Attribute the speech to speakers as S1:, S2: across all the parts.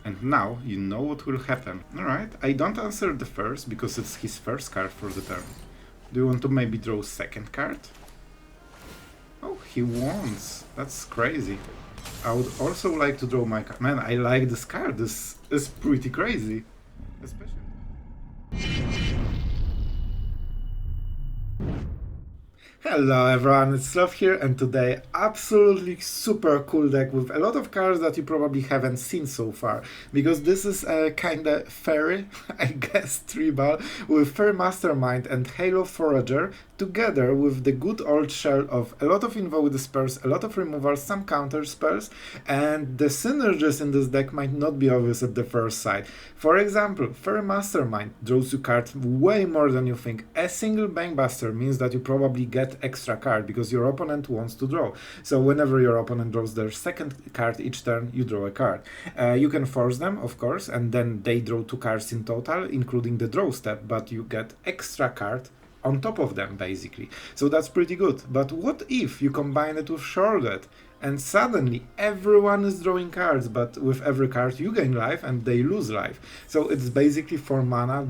S1: And now you know what will happen. Alright, I don't answer the first because it's his first card for the turn. Do you want to maybe draw second card? Oh, he wants. That's crazy. I would also like to draw my card. Man, I like this card. This is pretty crazy. Especially. Hello everyone, it's Sloth here, and today absolutely super cool deck with a lot of cards that you probably haven't seen so far, because this is a kinda fairy, I guess, tribal with Faerie Mastermind and Halo Forager, together with the good old shell of a lot of Invoke Despairs, a lot of removals, some counter spells, and the synergies in this deck might not be obvious at the first sight. For example, Faerie Mastermind draws you cards way more than you think. A single Bankbuster means that you probably get extra card because your opponent wants to draw. So whenever your opponent draws their second card each turn, you draw a card. You can force them, of course, and then they draw 2 cards in total, including the draw step, but you get extra card on top of them, basically. So that's pretty good. But what if you combine it with Sheoldred? And suddenly everyone is drawing cards, but with every card you gain life and they lose life. So it's basically 4 mana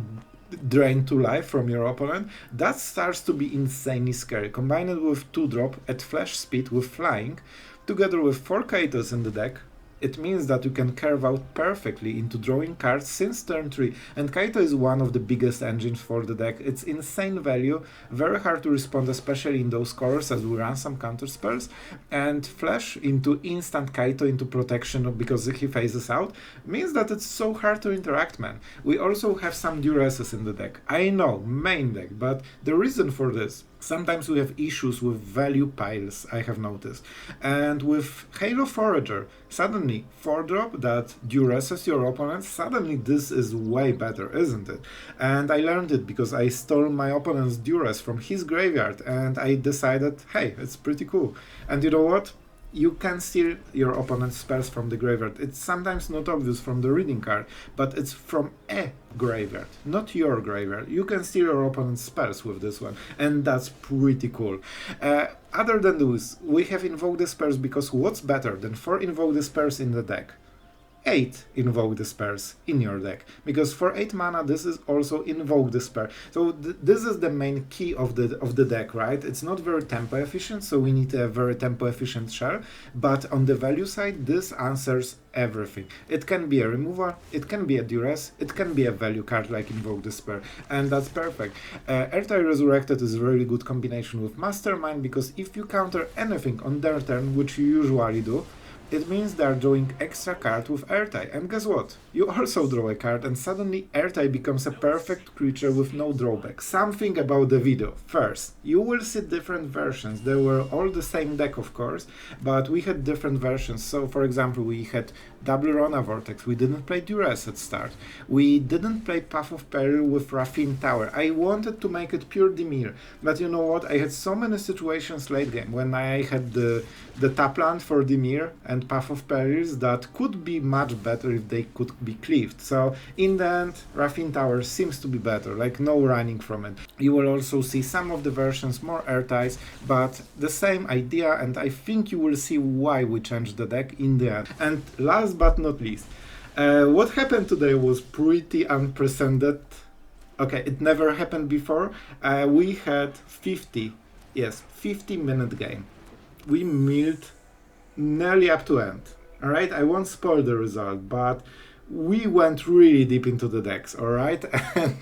S1: drain 2 life from your opponent. That starts to be insanely scary. Combine it with 2-drop at flash speed with flying, together with 4 Kaitos in the deck. It means that you can carve out perfectly into drawing cards since turn 3, and Kaito is one of the biggest engines for the deck. It's insane value, very hard to respond, especially in those colors as we run some counter spells, and flash into instant Kaito into protection because he phases out means that it's so hard to interact, man. We also have some duresses in the deck. I know, main deck, but the reason for this, sometimes we have issues with value piles, I have noticed. And with Halo Forager, suddenly 4-drop that duresses your opponent, suddenly this is way better, isn't it? And I learned it because I stole my opponent's duress from his graveyard and I decided, hey, it's pretty cool. And you know what? You can steal your opponent's spells from the graveyard. It's sometimes not obvious from the reading card, but it's from a graveyard, not your graveyard. You can steal your opponent's spells with this one, and that's pretty cool. Other than this, we have Invoke Despairs, because what's better than 4 Invoke Despairs in the deck? 8 Invoke Despairs in your deck, because for 8 mana this is also Invoke Despair. So this is the main key of the deck, right? It's not very tempo efficient, so we need a very tempo efficient shell, but on the value side this answers everything. It can be a removal, it can be a duress, it can be a value card like Invoke Despair, and that's perfect. Ertai Resurrected is a really good combination with Mastermind, because if you counter anything on their turn, which you usually do, it means they are drawing extra card with Ertai, and guess what? You also draw a card and suddenly Ertai becomes a perfect creature with no drawback. Something about the video. First, you will see different versions. They were all the same deck, of course, but we had different versions. So for example, we had double Rona Vortex, we didn't play Duress at start, we didn't play Path of Peril with Raffine Tower. I wanted to make it pure Dimir, but you know what, I had so many situations late game when I had the tap land for Dimir and Path of Perils that could be much better if they could be cleaved. So in the end, Raffine Tower seems to be better, like no running from it. You will also see some of the versions more Ertais, but the same idea, and I think you will see why we changed the deck in the end. And last but not least, what happened today was pretty unprecedented. Okay, it never happened before. We had 50-minute game. We milled nearly up to end. Alright, I won't spoil the result, but we went really deep into the decks, alright? And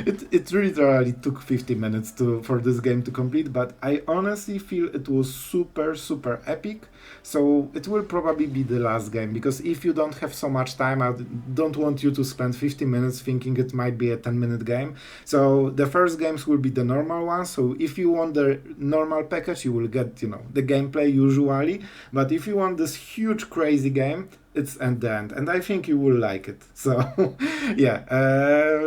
S1: it literally took 50 minutes for this game to complete, but I honestly feel it was super epic. So it will probably be the last game, because if you don't have so much time, I don't want you to spend 50 minutes thinking it might be a 10-minute game. So the first games will be the normal ones, so if you want the normal package, you will get, the gameplay usually, but if you want this huge crazy game, it's at the end, and I think you will like it. So yeah,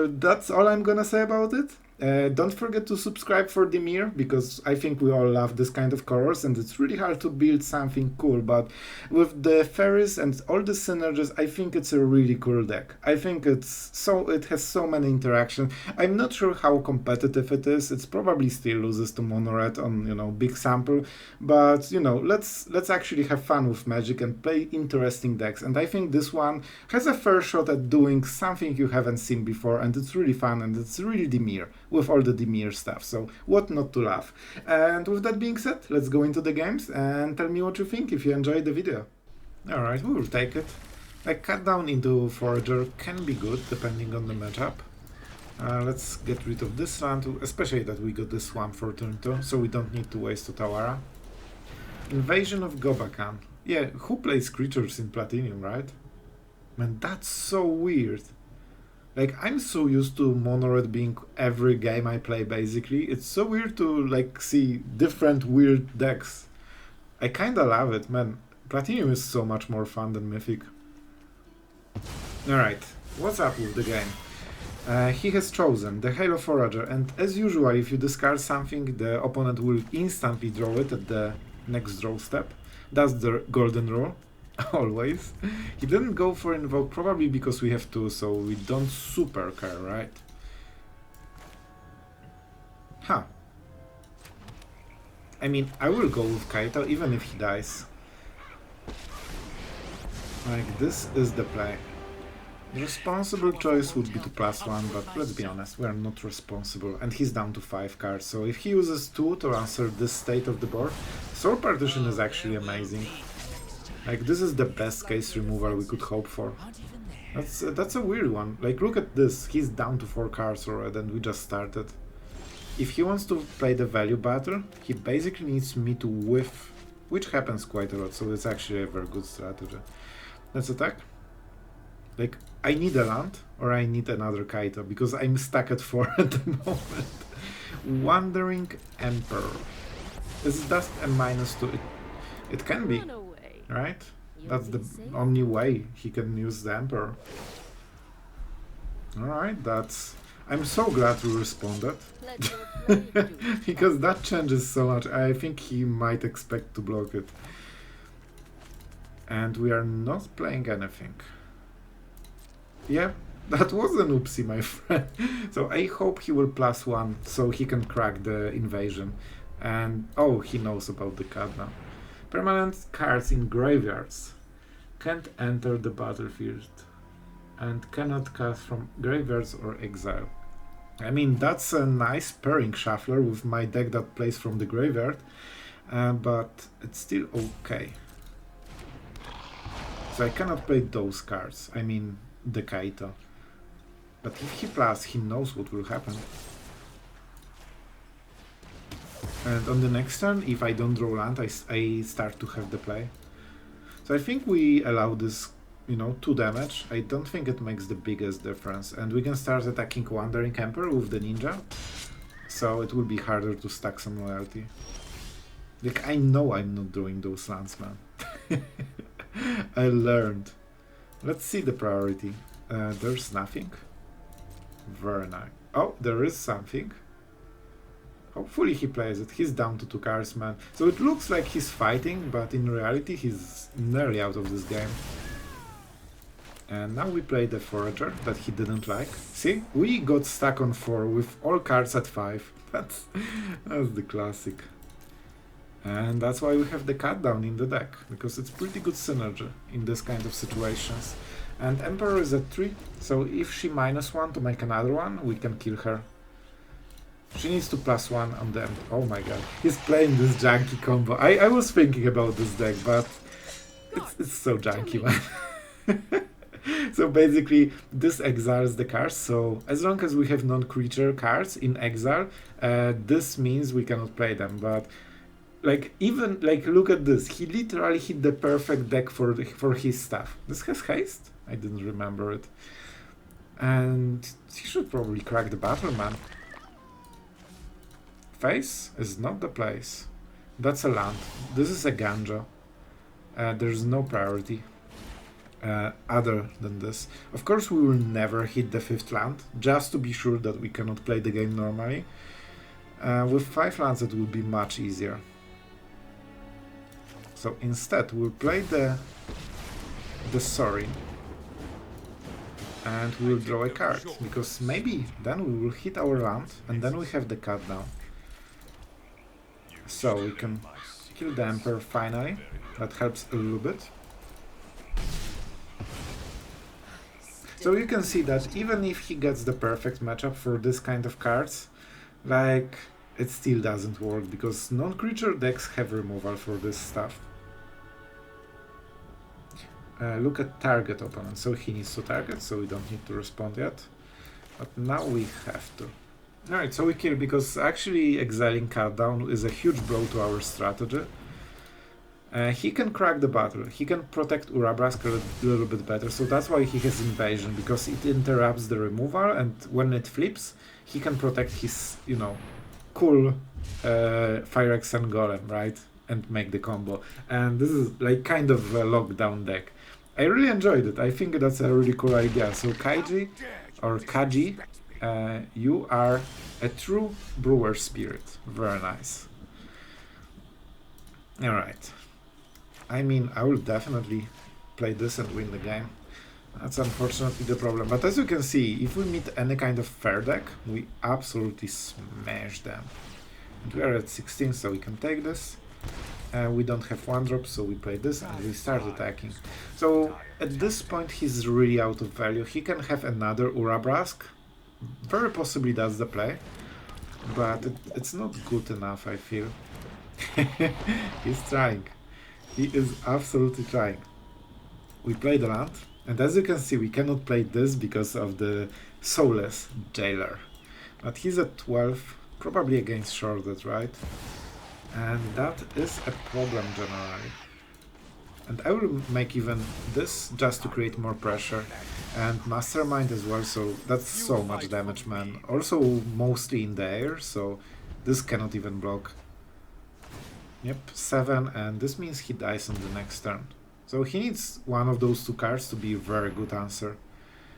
S1: that's all I'm gonna say about it. Don't forget to subscribe for Dimir, because I think we all love this kind of colors and it's really hard to build something cool, but with the Faeries and all the synergies, I think it's a really cool deck. I think it has so many interactions. I'm not sure how competitive it is. It's probably still loses to Mono-Red on, you know, big sample, but you know, let's actually have fun with Magic and play interesting decks, and I think this one has a fair shot at doing something you haven't seen before, and it's really fun and it's really Dimir, with all the Dimir stuff, so what not to love. And with that being said, let's go into the games and tell me what you think if you enjoyed the video. Alright, we will take it. A cut down into Forager can be good depending on the matchup. Let's get rid of this land, especially that we got this one for turn 2, so we don't need to waste Otawara. Invasion of Gobakan. Yeah, who plays creatures in Platinum, right? Man, that's so weird. Like, I'm so used to Mono-Red being every game I play, basically. It's so weird to, like, see different weird decks. I kinda love it, man. Platinum is so much more fun than Mythic. Alright, what's up with the game? He has chosen the Halo Forager, and as usual, if you discard something, the opponent will instantly draw it at the next draw step. That's the golden rule. Always. He didn't go for Invoke, probably because we have 2, so we don't super care, right? Huh. I mean, I will go with Kaito even if he dies. Like, this is the play. The responsible choice would be to +1, but let's be honest, we are not responsible, and he's down to 5 cards, so if he uses 2 to answer this state of the board, Soul Partition is actually amazing. Like, this is the best case removal we could hope for. That's a weird one. Like, look at this, he's down to 4 cards already and we just started. If he wants to play the value battle, he basically needs me to whiff, which happens quite a lot, so it's actually a very good strategy. Let's attack. Like, I need a land, or I need another Kaito, because I'm stuck at 4 at the moment. Wandering Emperor. Is that a -2? It can be. Right? That's the only way he can use the Emperor. Alright, that's... I'm so glad we responded. Because that changes so much. I think he might expect to block it. And we are not playing anything. Yeah, that was an oopsie, my friend. So I hope he will +1 so he can crack the invasion. And... oh, he knows about the card now. Permanent cards in graveyards can't enter the battlefield and cannot cast from graveyards or exile. I mean, that's a nice pairing shuffler with my deck that plays from the graveyard, but it's still okay. So I cannot play those cards, I mean the Kaito. But if he plays, he knows what will happen. And on the next turn, if I don't draw land, I start to have the play. So I think we allow this, you know, 2 damage. I don't think it makes the biggest difference. And we can start attacking Wandering Emperor with the Ninja. So it will be harder to stack some loyalty. Like, I know I'm not drawing those lands, man. I learned. Let's see the priority. There's nothing. Very nice. Oh, there is something. Hopefully he plays it. He's down to 2 cards, man. So it looks like he's fighting, but in reality he's nearly out of this game. And now we play the Forager that he didn't like. See? We got stuck on 4 with all cards at 5. That's the classic. And that's why we have the cut down in the deck, because it's pretty good synergy in this kind of situations. And Emperor is at 3, so if she -1 to make another one, we can kill her. She needs to +1 on them. Oh my god. He's playing this junky combo. I was thinking about this deck, but it's so junky, man. So basically, this exiles the cards, so as long as we have non-creature cards in exile, this means we cannot play them, but like, even, like, look at this. He literally hit the perfect deck for his stuff. This has haste? I didn't remember it. And he should probably crack the battle, man. Face is not the place. That's a land. This is a Ganja. There's no priority. other than this. Of course, we will never hit the 5th land, just to be sure that we cannot play the game normally. With 5 lands it will be much easier. So instead we'll play the Sorin and we'll draw a card, because maybe then we will hit our land and then we have the cut down. So we can kill the Emperor finally, that helps a little bit. So you can see that even if he gets the perfect matchup for this kind of cards, like, it still doesn't work, because non-creature decks have removal for this stuff. Look at target opponent, so he needs to target, so we don't need to respond yet. But now we have to. Alright, so we kill, because actually exiling cut down is a huge blow to our strategy. He can crack the battle, he can protect Urabrask a little bit better, so that's why he has invasion, because it interrupts the removal, and when it flips, he can protect his, you know, cool Phyrex and Golem, right? And make the combo. And this is like kind of a lockdown deck. I really enjoyed it, I think that's a really cool idea. So Kaiji, or Kaji, you are a true brewer spirit. Very nice. Alright. I mean, I will definitely play this and win the game. That's unfortunately the problem. But as you can see, if we meet any kind of fair deck, we absolutely smash them. And we are at 16, so we can take this. We don't have 1-drop, so we play this and we start attacking. So at this point he's really out of value. He can have another Urabrask. Very possibly that's the play. But it's not good enough, I feel. He's trying. He is absolutely trying. We play the land, and as you can see we cannot play this because of the soulless jailer. But he's at 12, probably against Sheoldred, right? And that is a problem generally. And I will make even this just to create more pressure. And Mastermind as well, so that's so much damage, man. Also mostly in the air, so this cannot even block. Yep, 7, and this means he dies on the next turn. So he needs one of those 2 cards to be a very good answer.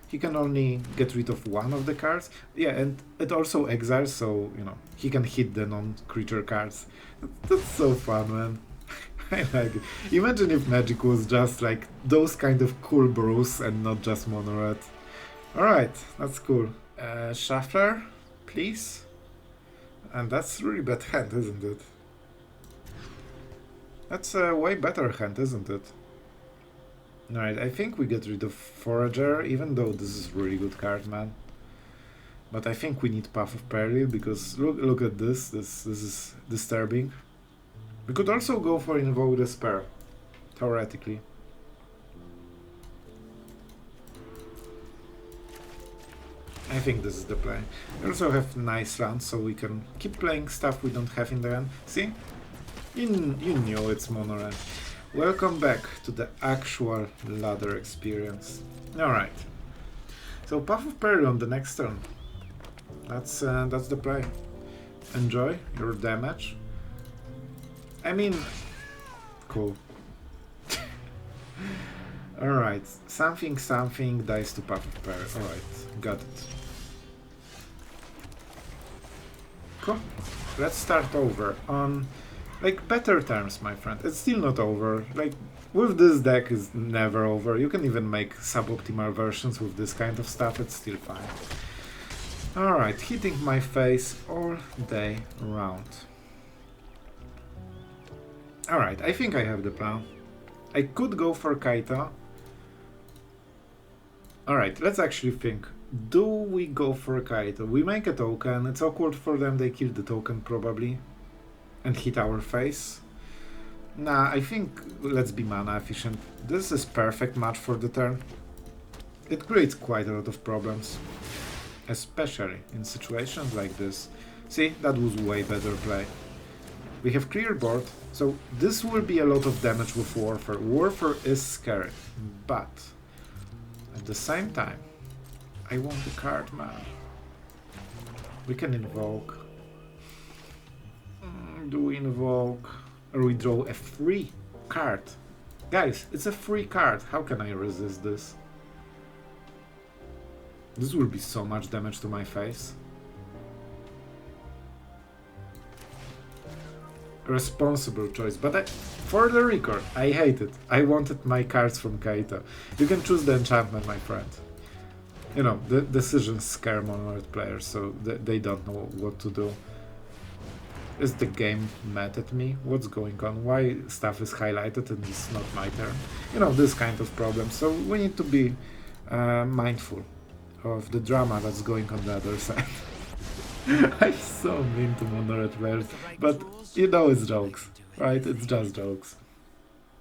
S1: He can only get rid of one of the cards. Yeah, and it also exiles, so, you know, he can hit the non-creature cards. That's so fun, man. I like it. Imagine if Magic was just like those kind of cool brews and not just mono red. Alright, that's cool. Shuffler, please. And that's really bad hand, isn't it? That's a way better hand, isn't it? Alright, I think we get rid of Forager, even though this is a really good card, man. But I think we need Path of Peril, because look at this. This is disturbing. We could also go for Invoke Despair, theoretically. I think this is the play. We also have nice lands, so we can keep playing stuff we don't have in the end. See? You knew it's mono red. Welcome back to the actual ladder experience. Alright. So Path of Peril on the next turn. That's the play. Enjoy your damage. I mean, cool. Alright, something dies to Path of Peril. Alright, got it. Cool. Let's start over on, like, better terms, my friend. It's still not over. Like, with this deck is never over. You can even make suboptimal versions with this kind of stuff. It's still fine. Alright, hitting my face all day round. Alright, I think I have the plan. I could go for Kaito. Alright, let's actually think. Do we go for Kaito? We make a token, it's awkward for them, they kill the token probably. And hit our face. Nah, I think let's be mana efficient. This is perfect match for the turn. It creates quite a lot of problems. Especially in situations like this. See, that was way better play. We have clear board, so this will be a lot of damage with Warfare. Warfare is scary, but at the same time, I want the card, man. We can invoke. Do we invoke? Or we draw a free card? Guys, it's a free card. How can I resist this? This will be so much damage to my face. Responsible choice, but for the record, I hate it. I wanted my cards from Kaito. You can choose the enchantment, my friend. You know, the decisions scare mono-red players, so they don't know what to do. Is the game mad at me? What's going on? Why stuff is highlighted and it's not my turn? You know, this kind of problem. So we need to be mindful of the drama that's going on the other side. I'm so mean to mono-red players, but you know it's jokes, right? It's just jokes.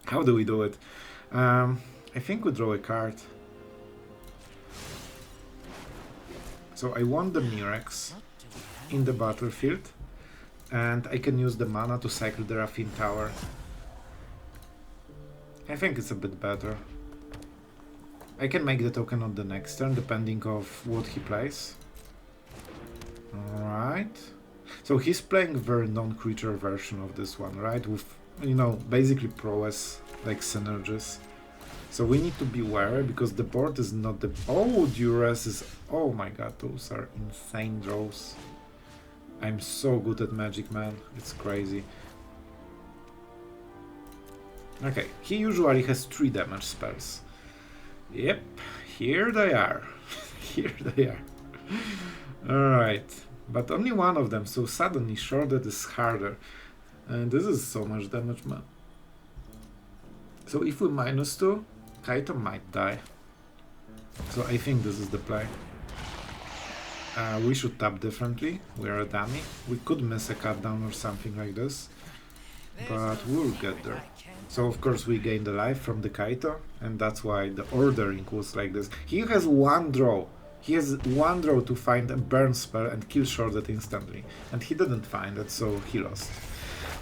S1: How do we do it? I think we draw a card. So I want the Mirrex in the battlefield, and I can use the mana to cycle the Raffine tower. I think it's a bit better. I can make the token on the next turn, depending of what he plays. Alright. So he's playing a very non-creature version of this one, right? With, you know, basically prowess, like SYNERGIES. So we need to be wary, because the board is not the... Oh, Duress is... Oh my god, those are insane draws. I'm so good at Magic, man. It's crazy. Okay, he usually has 3 damage spells. Yep, here they are. Here they are. Alright, but only one of them, so suddenly Sheoldred is harder. And this is so much damage, man. So if we -2, Kaito might die. So I think this is the play. We should tap differently. We are a dummy. We could miss a cut down or something like this, but we'll get there. So of course we gained a life from the Kaito, and that's why the ordering was like this. He has 1 draw. He has 1 draw to find a burn spell and kill Sheoldred instantly, and he didn't find it, so he lost.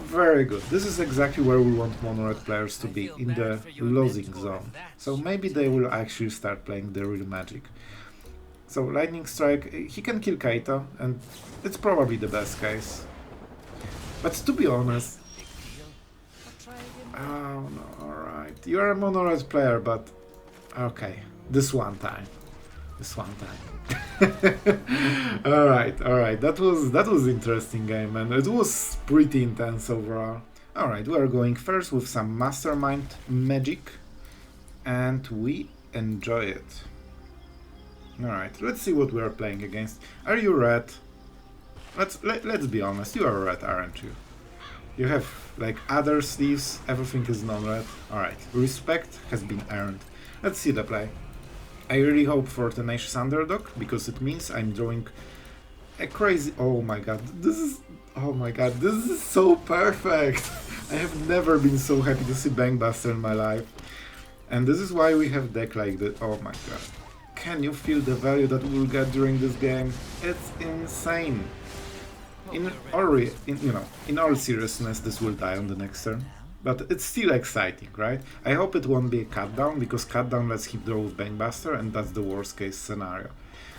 S1: Very good. This is exactly where we want mono-red players to be, in the losing zone. So maybe they will actually start playing the real Magic. So Lightning Strike, he can kill Kaito, and it's probably the best case. But to be honest... Oh no, alright. You're a mono-red player, but... Okay, this one time. This one time. Alright, that was interesting game, and it was pretty intense overall. Alright, we are going first with some Mastermind Magic, and we enjoy it. Alright, let's see what we are playing against. Are you red? Let's be honest, you are red, aren't you? You have like other sleeves, everything is non-red. Alright, respect has been earned. Let's see the play. I really hope for Tenacious Underdog, because it means I'm drawing a crazy... Oh my god, this is... Oh my god, this is so perfect! I have never been so happy to see Bankbuster in my life. And this is why we have deck like this. Oh my god. Can you feel the value that we'll get during this game? It's insane. In all seriousness, this will die on the next turn. But it's still exciting, right? I hope it won't be a cut down, because cut down lets him draw with Bankbuster, and that's the worst case scenario.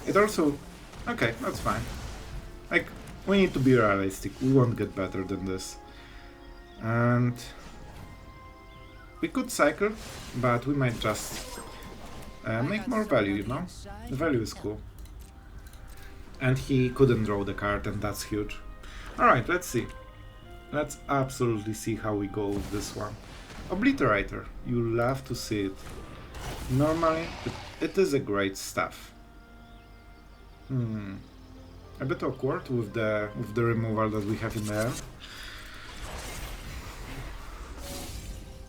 S1: It also... Okay, that's fine. Like, we need to be realistic. We won't get better than this. And... we could cycle, but we might just... make more value, you know? The value is cool. And he couldn't draw the card, and that's huge. Alright, let's see. Let's absolutely see how we go with this one. Obliterator, you love to see it. Normally, it is a great stuff. A bit awkward with the removal that we have in there.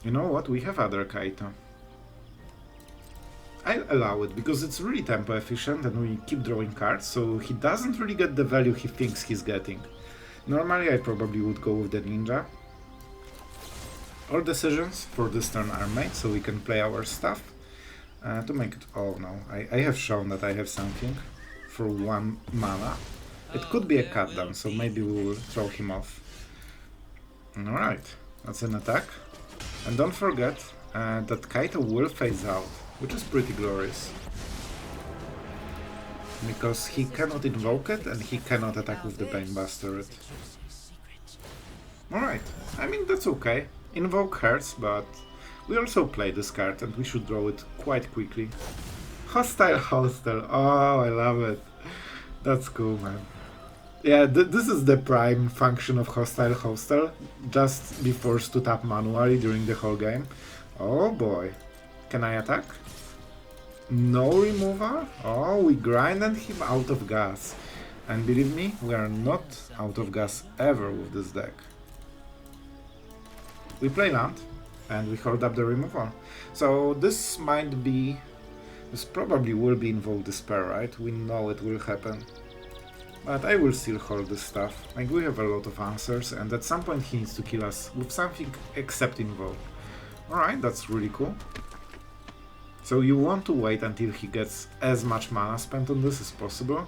S1: You know what? We have other Kaito. I'll allow it, because it's really tempo efficient and we keep drawing cards, so he doesn't really get the value he thinks he's getting. Normally I probably would go with the Ninja. All decisions for this turn are made, so we can play our stuff. To make it... Oh no, I have shown that I have something for 1 mana. It could be a cut down, so maybe we will throw him off. Alright, that's an attack. And don't forget that Kaito will phase out, which is pretty glorious. Because he cannot invoke it, and he cannot attack with the Banebuster. Alright, I mean, that's okay. Invoke hurts, but We also play this card and we should draw it quite quickly. Hostile Hostel. Oh, I love it. That's cool, man. Yeah, this is the prime function of Hostile Hostel. Just be forced to tap manually during the whole game. Oh boy. Can I attack? No removal? Oh, we grinded him out of gas. And believe me, we are not out of gas ever with this deck. We play land, and we hold up the removal. So this might be... This probably will be Invoke Despair, right? We know it will happen. But I will still hold this stuff. Like, we have a lot of answers, and at some point he needs to kill us with something except Invoke. Alright, that's really cool. So you want to wait until he gets as much mana spent on this as possible.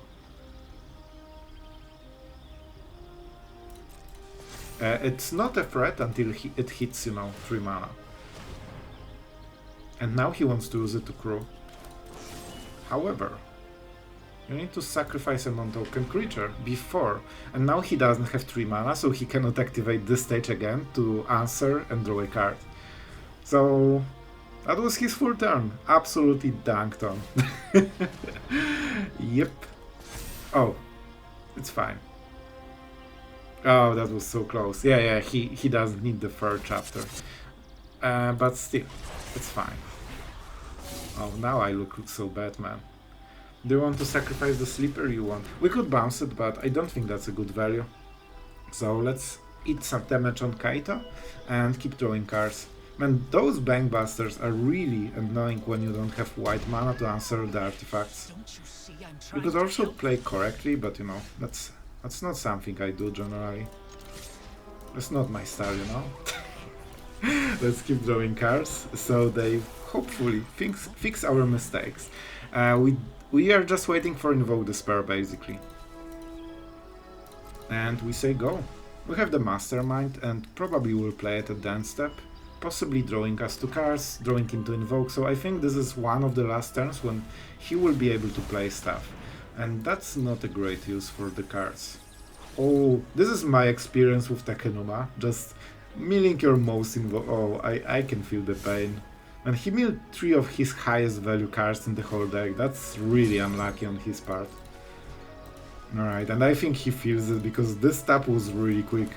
S1: It's not a threat until it hits, you know, 3 mana. And now he wants to use it to crew. However, you need to sacrifice a non-token creature before, and now he doesn't have 3 mana, so he cannot activate this stage again to answer and draw a card. So that was his full turn. Absolutely dunked on. Yep. Oh, it's fine. Oh, that was so close. Yeah, he doesn't need the third chapter. But still, it's fine. Oh, now I look so bad, man. Do you want to sacrifice the sleeper? You want? We could bounce it, but I don't think that's a good value. So let's eat some damage on Kaito and keep drawing cards. Man, those Bankbusters are really annoying when you don't have white mana to answer the artifacts. You could also play correctly, but you know, that's not something I do generally. That's not my style, you know? Let's keep drawing cards, so they hopefully fix our mistakes. We are just waiting for Invoke Despair, basically. And we say go. We have the Mastermind, and probably will play it at the end step, possibly drawing us 2 cards, drawing into Invoke, so I think this is one of the last turns when he will be able to play stuff. And that's not a great use for the cards. Oh, this is my experience with Takenuma, just milling your most Invoke. Oh, I can feel the pain. And he milled 3 of his highest value cards in the whole deck. That's really unlucky on his part. Alright, and I think he feels it because this tap was really quick.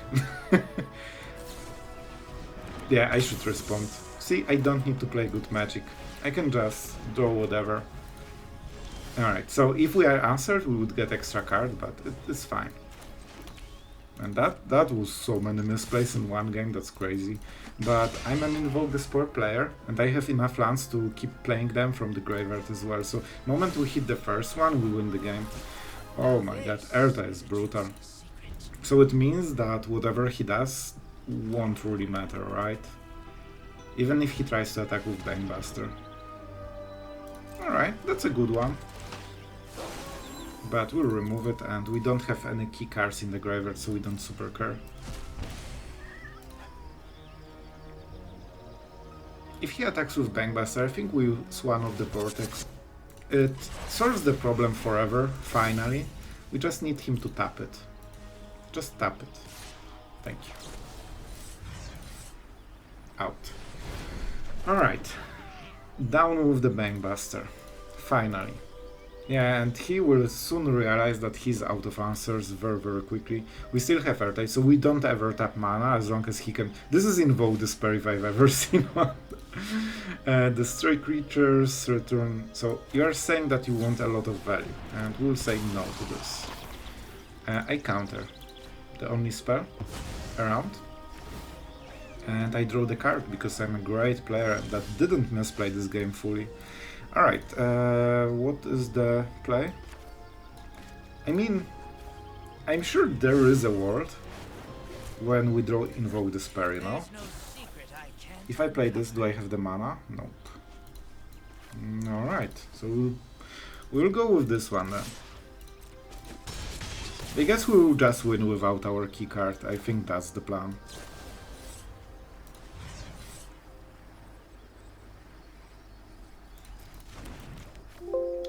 S1: Yeah, I should respond. See, I don't need to play good magic. I can just draw whatever. Alright, so if we are answered, we would get extra card, but it's fine. And that was so many misplays in one game, that's crazy. But I'm an Invoke Despair player, and I have enough lands to keep playing them from the graveyard as well. So, moment we hit the first one, we win the game. Oh my god, Ertai is brutal. So it means that whatever he does won't really matter, right? Even if he tries to attack with Bankbuster. Alright, that's a good one. But we'll remove it, and we don't have any key cards in the graveyard, so we don't super care. If he attacks with Bankbuster, I think we use one of the Vortex. It solves the problem forever, finally. We just need him to tap it. Just tap it. Thank you. Out. Alright. Down with the Bankbuster. Finally. Yeah, and he will soon realize that he's out of answers very quickly. We still have Ertai, so we don't ever tap mana as long as he can... This is Invoke Despair if I've ever seen one. Destroy creatures, return... So you are saying that you want a lot of value, and we'll say no to this. I counter. The only spell around. And I draw the card because I'm a great player that didn't misplay this game fully. Alright, what is the play? I mean, I'm sure there is a world when we draw Invoke Despair, you know? If I play this, do I have the mana? Nope. Alright, so we'll go with this one then. I guess we will just win without our key card, I think that's the plan.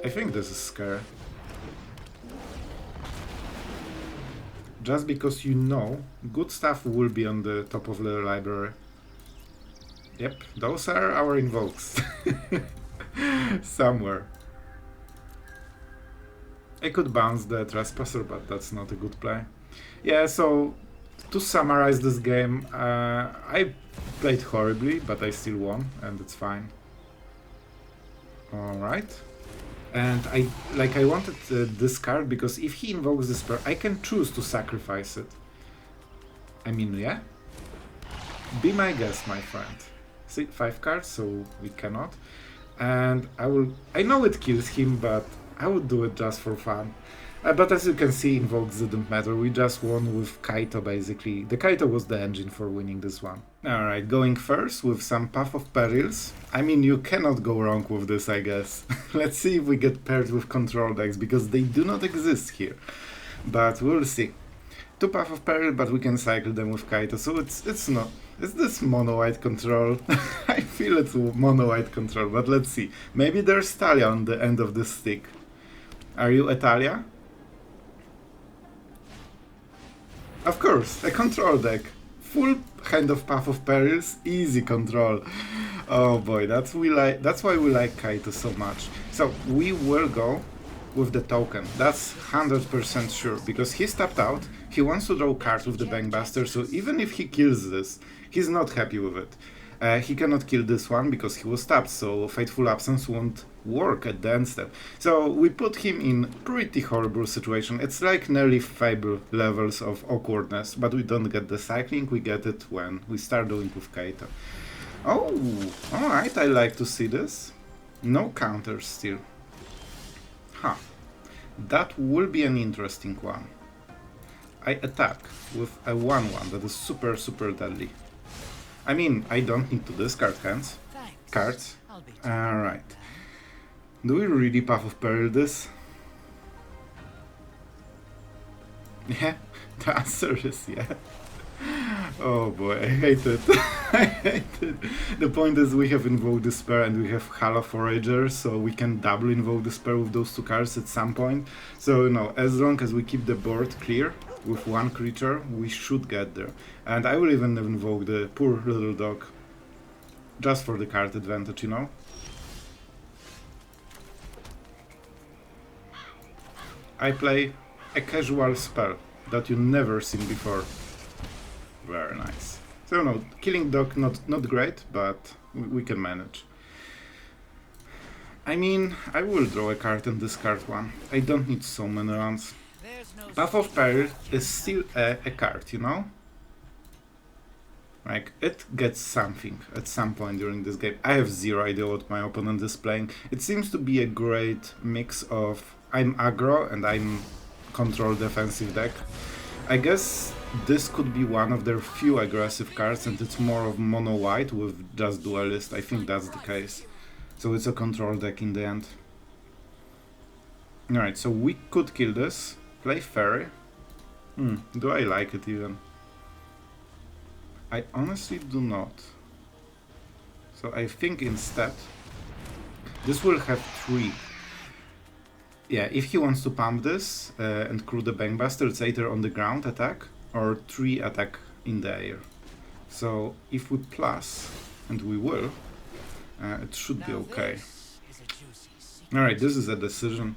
S1: I think this is scary. Just because you know good stuff will be on the top of the library. Yep, those are our invokes. Somewhere. I could bounce the Trespasser, but that's not a good play. Yeah, so to summarize this game, I played horribly, but I still won, and it's fine. Alright. And I wanted this card because if he invokes Despair, I can choose to sacrifice it. I mean, yeah? Be my guest, my friend. See, 5 cards, so we cannot. And I know it kills him, but I would do it just for fun. But as you can see, invokes didn't matter. We just won with Kaito, basically. The Kaito was the engine for winning this one. Alright, going first with some Path of Perils. I mean, you cannot go wrong with this, I guess. Let's see if we get paired with control decks, because they do not exist here. But we'll see. 2 Path of Peril, but we can cycle them with Kaito, so it's not... Is this mono-white control? I feel it's mono-white control, but let's see. Maybe there's Talia on the end of this stick. Are you a Talia? Of course, a control deck. Full hand of Path of Perils, easy control. Oh boy, that's why we like Kaito so much. So we will go with the token. That's 100% sure, because he's tapped out, he wants to draw cards with the Bankbuster, so even if he kills this, he's not happy with it. He cannot kill this one because he was tapped, so Fateful Absence won't work at the end step. So we put him in pretty horrible situation. It's like nearly Fable levels of awkwardness, but we don't get the cycling, we get it when we start doing with Kaito. Oh, alright, I like to see this. No counters still. Huh. That will be an interesting one. I attack with a 1-1 that is super deadly. I mean, I don't need to discard cards. Alright. Do we really Path of Peril this? Yeah, the answer is yeah. Oh boy, I hate it. I hate it. The point is we have Invoke Despair and we have Halo Forager, so we can double Invoke Despair with those 2 cards at some point. So, you know, as long as we keep the board clear with 1 creature, we should get there. And I will even invoke the poor little dog. Just for the card advantage, you know? I play a casual spell that you never seen before. Very nice. So no, killing dog not great, but we can manage. I mean, I will draw a card and discard one. I don't need so many runs. Path of Peril is still a card, you know? Like, it gets something at some point during this game. I have zero idea what my opponent is playing. It seems to be a great mix of I'm aggro and I'm control defensive deck. I guess this could be one of their few aggressive cards and it's more of mono white with just duelist. I think that's the case. So it's a control deck in the end. Alright, so we could kill this. Play Faerie. Do I like it even? I honestly do not. So I think instead this will have 3. Yeah, if he wants to pump this and crew the Bankbuster, it's either on the ground attack or 3 attack in the air. So if we plus, and we will, it should be okay. Alright, this is a decision.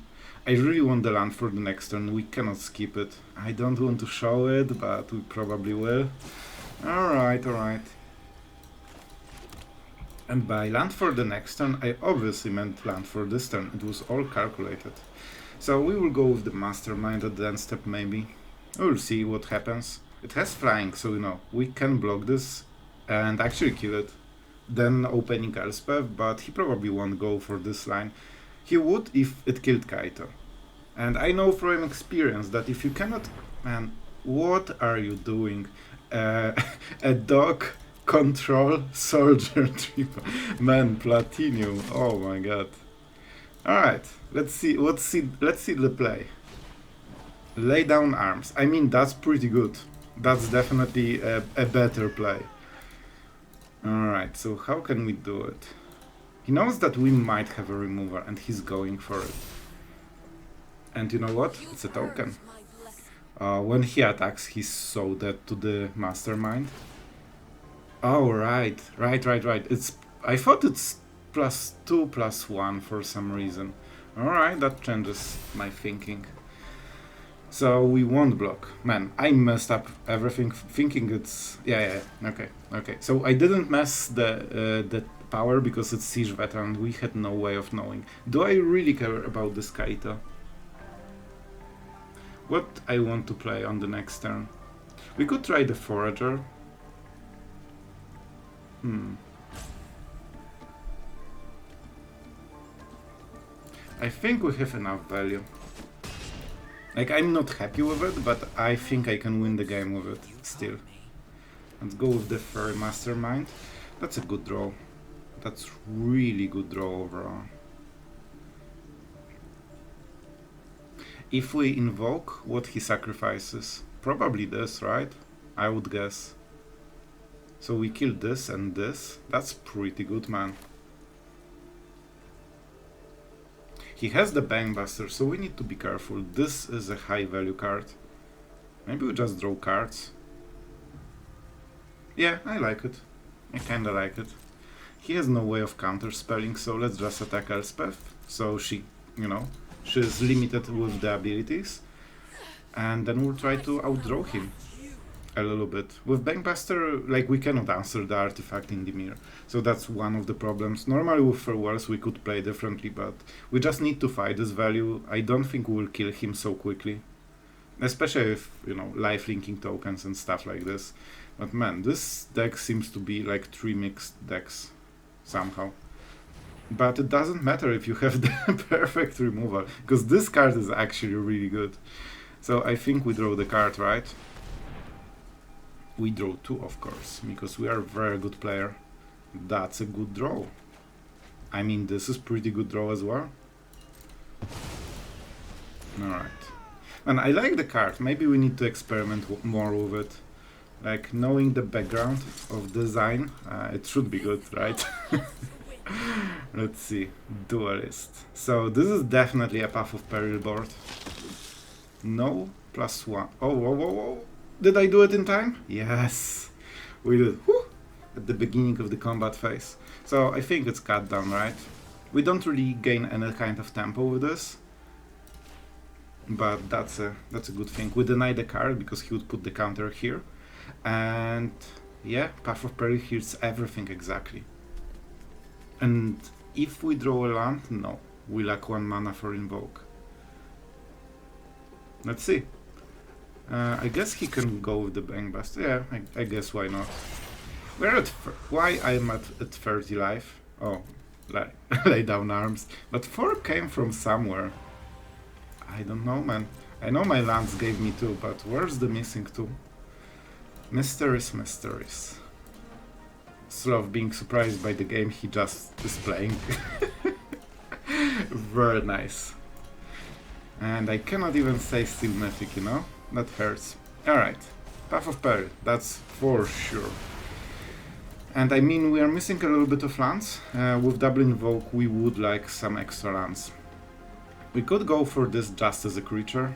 S1: I really want the land for the next turn, we cannot skip it. I don't want to show it, but we probably will. Alright, alright. And by land for the next turn, I obviously meant land for this turn. It was all calculated. So we will go with the Mastermind at the end step maybe. We'll see what happens. It has flying, so you know, we can block this and actually kill it. Then opening Elspeth, but he probably won't go for this line. He would if it killed Kaito. And I know from experience that if you cannot... Man, what are you doing? A dog control soldier triple. Man, Platinum. Oh my god. Alright, let's see the play. Lay down arms. I mean, that's pretty good. That's definitely a better play. Alright, so how can we do it? He knows that we might have a remover and he's going for it. And you know what? It's a token. When he attacks, he's so dead to the Mastermind. Oh, right. It's. I thought it's +2 +1 for some reason. Alright, that changes my thinking. So we won't block. Man, I messed up everything, thinking it's... Yeah, okay. So I didn't mess the power because it's Siege Veteran. We had no way of knowing. Do I really care about this Kaito? What I want to play on the next turn? We could try the Forager. I think we have enough value. Like, I'm not happy with it, but I think I can win the game with it still. Let's go with the Faerie Mastermind. That's a good draw. That's really good draw overall. If we invoke, what he sacrifices? Probably this, right? I would guess. So we kill this and this. That's pretty good, man. He has the Bankbuster, so we need to be careful. This is a high value card. Maybe we just draw cards. Yeah, I like it. I kinda like it. He has no way of counter spelling, so let's just attack Elspeth. So she, you know, she is limited with the abilities. And then we'll try to outdraw him a little bit. With Bankbuster, like, we cannot answer the artifact in Dimir. So that's one of the problems. Normally with Farewells we could play differently, but we just need to fight this value. I don't think we will kill him so quickly. Especially if, you know, life linking tokens and stuff like this. But man, this deck seems to be like 3 mixed decks somehow. But it doesn't matter if you have the perfect removal, because this card is actually really good. So I think we draw the card, right? We draw 2, of course, because we are a very good player. That's a good draw. I mean, this is pretty good draw as well. Alright. And I like the card. Maybe we need to experiment more with it. Like, knowing the background of design, it should be good, right? Let's see. Duelist. So this is definitely a Path of Peril board. No, +1. Oh. Did I do it in time? Yes, we did. Whew. At the beginning of the combat phase. So I think it's cut down, right? We don't really gain any kind of tempo with this. But that's a good thing. We deny the card because he would put the counter here. And yeah, Path of Peril heals everything exactly. And if we draw a land, no. We lack 1 mana for Invoke. Let's see. I guess he can go with the Bankbuster. Yeah, I guess why not. We're at... Why I'm at 30 life? Oh, lay down arms. But 4 came from somewhere. I don't know, man. I know my lands gave me 2, but where's the missing 2? Mysteries. Sloth being surprised by the game he just is playing. Very nice. And I cannot even say still mythic, you know? That hurts. Alright. Path of Peril, that's for sure. And I mean, we are missing a little bit of lands. With double invoke, we would like some extra lands. We could go for this just as a creature.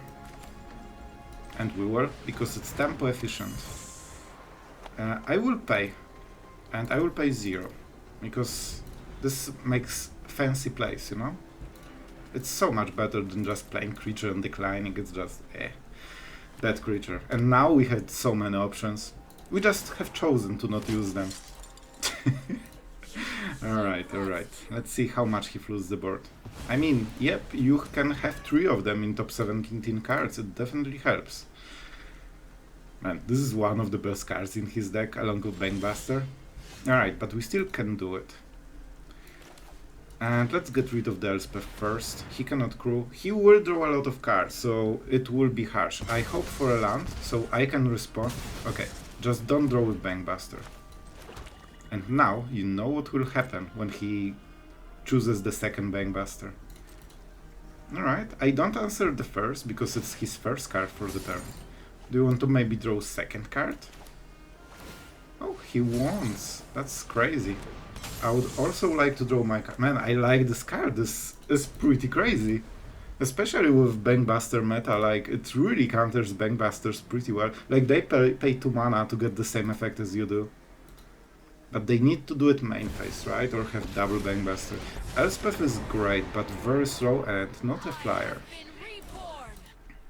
S1: And we will, because it's tempo efficient. I will pay. And I will pay 0. Because this makes fancy plays, you know? It's so much better than just playing creature and declining, it's just that creature. And now we had so many options. We just have chosen to not use them. Alright. Let's see how much he flus the board. I mean, yep, you can have 3 of them in top 17 cards, it definitely helps. Man, this is one of the best cards in his deck, along with Bankbuster. Alright, but we still can do it. And let's get rid of the Elspeth first. He cannot crew. He will draw a lot of cards, so it will be harsh. I hope for a land, so I can respond. Okay, just don't draw with Bankbuster. And now you know what will happen when he chooses the second Bankbuster. Alright, I don't answer the first because it's his first card for the turn. Do you want to maybe draw second card? Oh, he wants. That's crazy. I would also like to draw my card. Man, I like this card. This is pretty crazy. Especially with Bankbuster meta, like, it really counters Bankbusters pretty well. Like, they pay 2 mana to get the same effect as you do. But they need to do it main phase, right? Or have double Bankbuster. Elspeth is great, but very slow and not a flyer.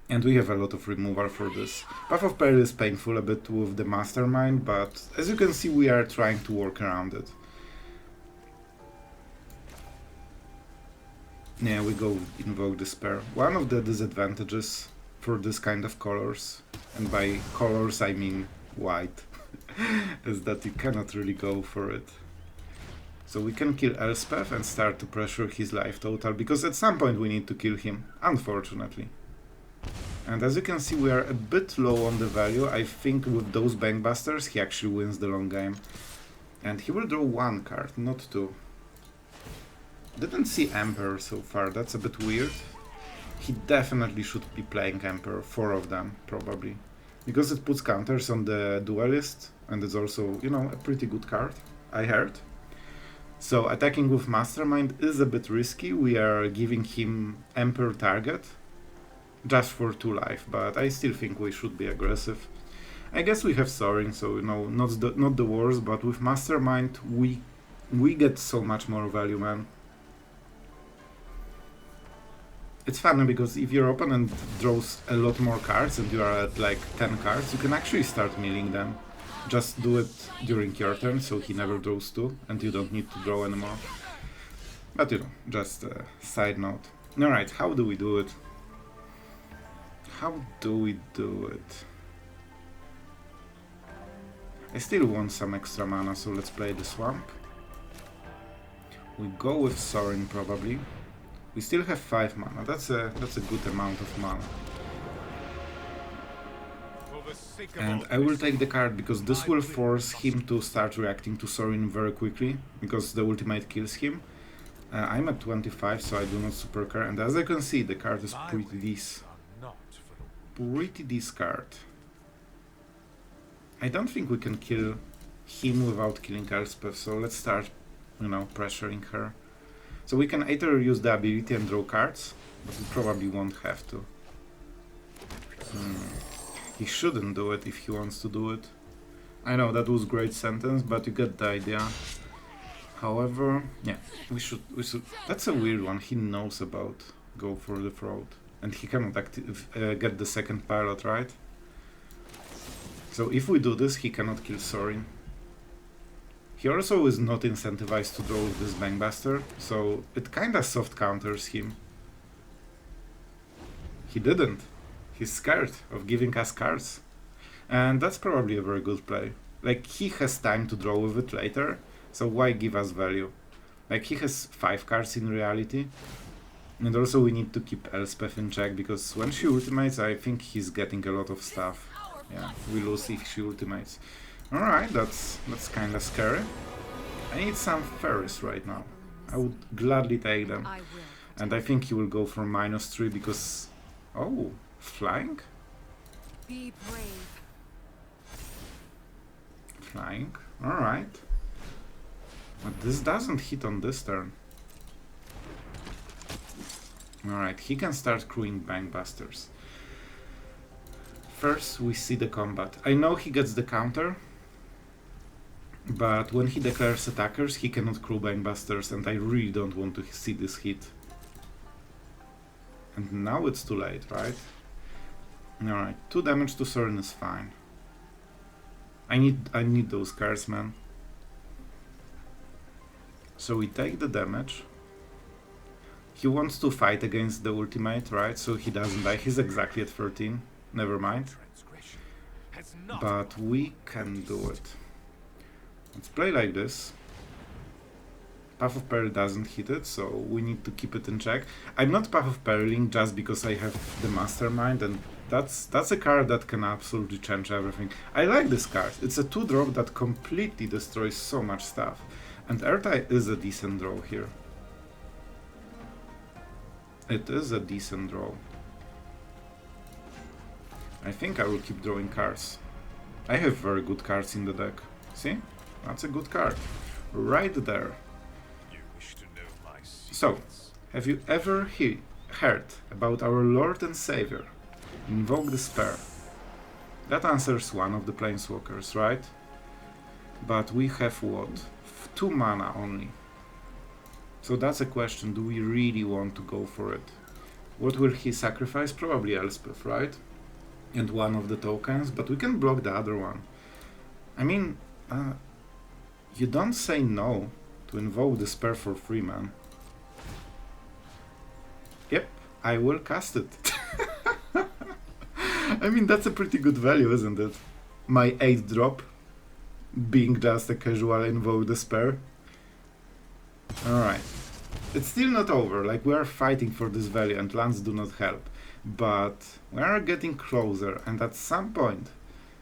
S1: And we have a lot of removal for this. Path of Peril is painful a bit with the Mastermind, but as you can see we are trying to work around it. Yeah, we go with Invoke Despair. One of the disadvantages for this kind of colors, and by colors I mean white, is that you cannot really go for it. So we can kill Elspeth and start to pressure his life total, because at some point we need to kill him, unfortunately. And as you can see we are a bit low on the value. I think with those Bankbusters he actually wins the long game. And he will draw one card, not two. Didn't see Emperor so far, that's a bit weird. He definitely should be playing Emperor, 4 of them, probably. Because it puts counters on the Duelist, and it's also, you know, a pretty good card, I heard. So attacking with Mastermind is a bit risky. We are giving him Emperor target, just for 2 life, but I still think we should be aggressive. I guess we have Sorin, so, you know, not the worst, but with Mastermind we get so much more value, man. It's funny because if your opponent draws a lot more cards and you are at like 10 cards, you can actually start milling them. Just do it during your turn so he never draws 2 and you don't need to draw anymore. But you know, just a side note. Alright, how do we do it? How do we do it? I still want some extra mana, so let's play the Swamp. We go with Sorin probably. We still have 5 mana, that's a good amount of mana. And I will take the card because this will force him to start reacting to Sorin very quickly, because the ultimate kills him. I'm at 25, so I do not super care, and as I can see the card is pretty this card. I don't think we can kill him without killing Elspeth, so let's start, you know, pressuring her. So we can either use the ability and draw cards, but we probably won't have to. He shouldn't do it if he wants to do it. I know that was a great sentence, but you get the idea. However, yeah, we should. That's a weird one. He knows about go for the fraud, and he cannot get the second pilot, right? So if we do this, he cannot kill Sorin. He also is not incentivized to draw with this Bankbuster, so it kinda soft counters him. He didn't. He's scared of giving us cards. And that's probably a very good play. Like, he has time to draw with it later, so why give us value? Like, he has 5 cards in reality. And also we need to keep Elspeth in check, because when she ultimates, I think he's getting a lot of stuff. Yeah, we lose if she ultimates. Alright, that's kinda scary. I need some Faeries right now. I would gladly take them. And I think he will go for -3 because... Oh, flying?
S2: Be brave.
S1: Flying, alright. But this doesn't hit on this turn. Alright, he can start crewing Bankbusters. First we see the combat. I know he gets the counter, but when he declares attackers he cannot crew Bankbusters, and I really don't want to see this hit. And now it's too late, right? Alright, 2 damage to Sorin is fine. I need those cards, man. So we take the damage. He wants to fight against the ultimate, right? So he doesn't die. He's exactly at 13. Never mind. But we can do it. Let's play like this. Path of Peril doesn't hit it, so we need to keep it in check. I'm not Path of Periling just because I have the Mastermind, and that's a card that can absolutely change everything. I like this card. It's a 2-drop that completely destroys so much stuff. And Ertai is a decent draw here. It is a decent draw. I think I will keep drawing cards. I have very good cards in the deck. See? That's a good card. Right there. So, have you ever heard about our Lord and Savior, Invoke Despair? That answers one of the Planeswalkers, right? But we have what? 2 mana only. So that's a question, do we really want to go for it? What will he sacrifice? Probably Elspeth, right? And one of the tokens, but we can block the other one. I mean, you don't say no to Invoke Despair for free, man. Yep, I will cast it. I mean, that's a pretty good value, isn't it? My 8 drop being just a casual Invoke Despair. Alright. It's still not over, like we are fighting for this value and lands do not help. But we are getting closer, and at some point,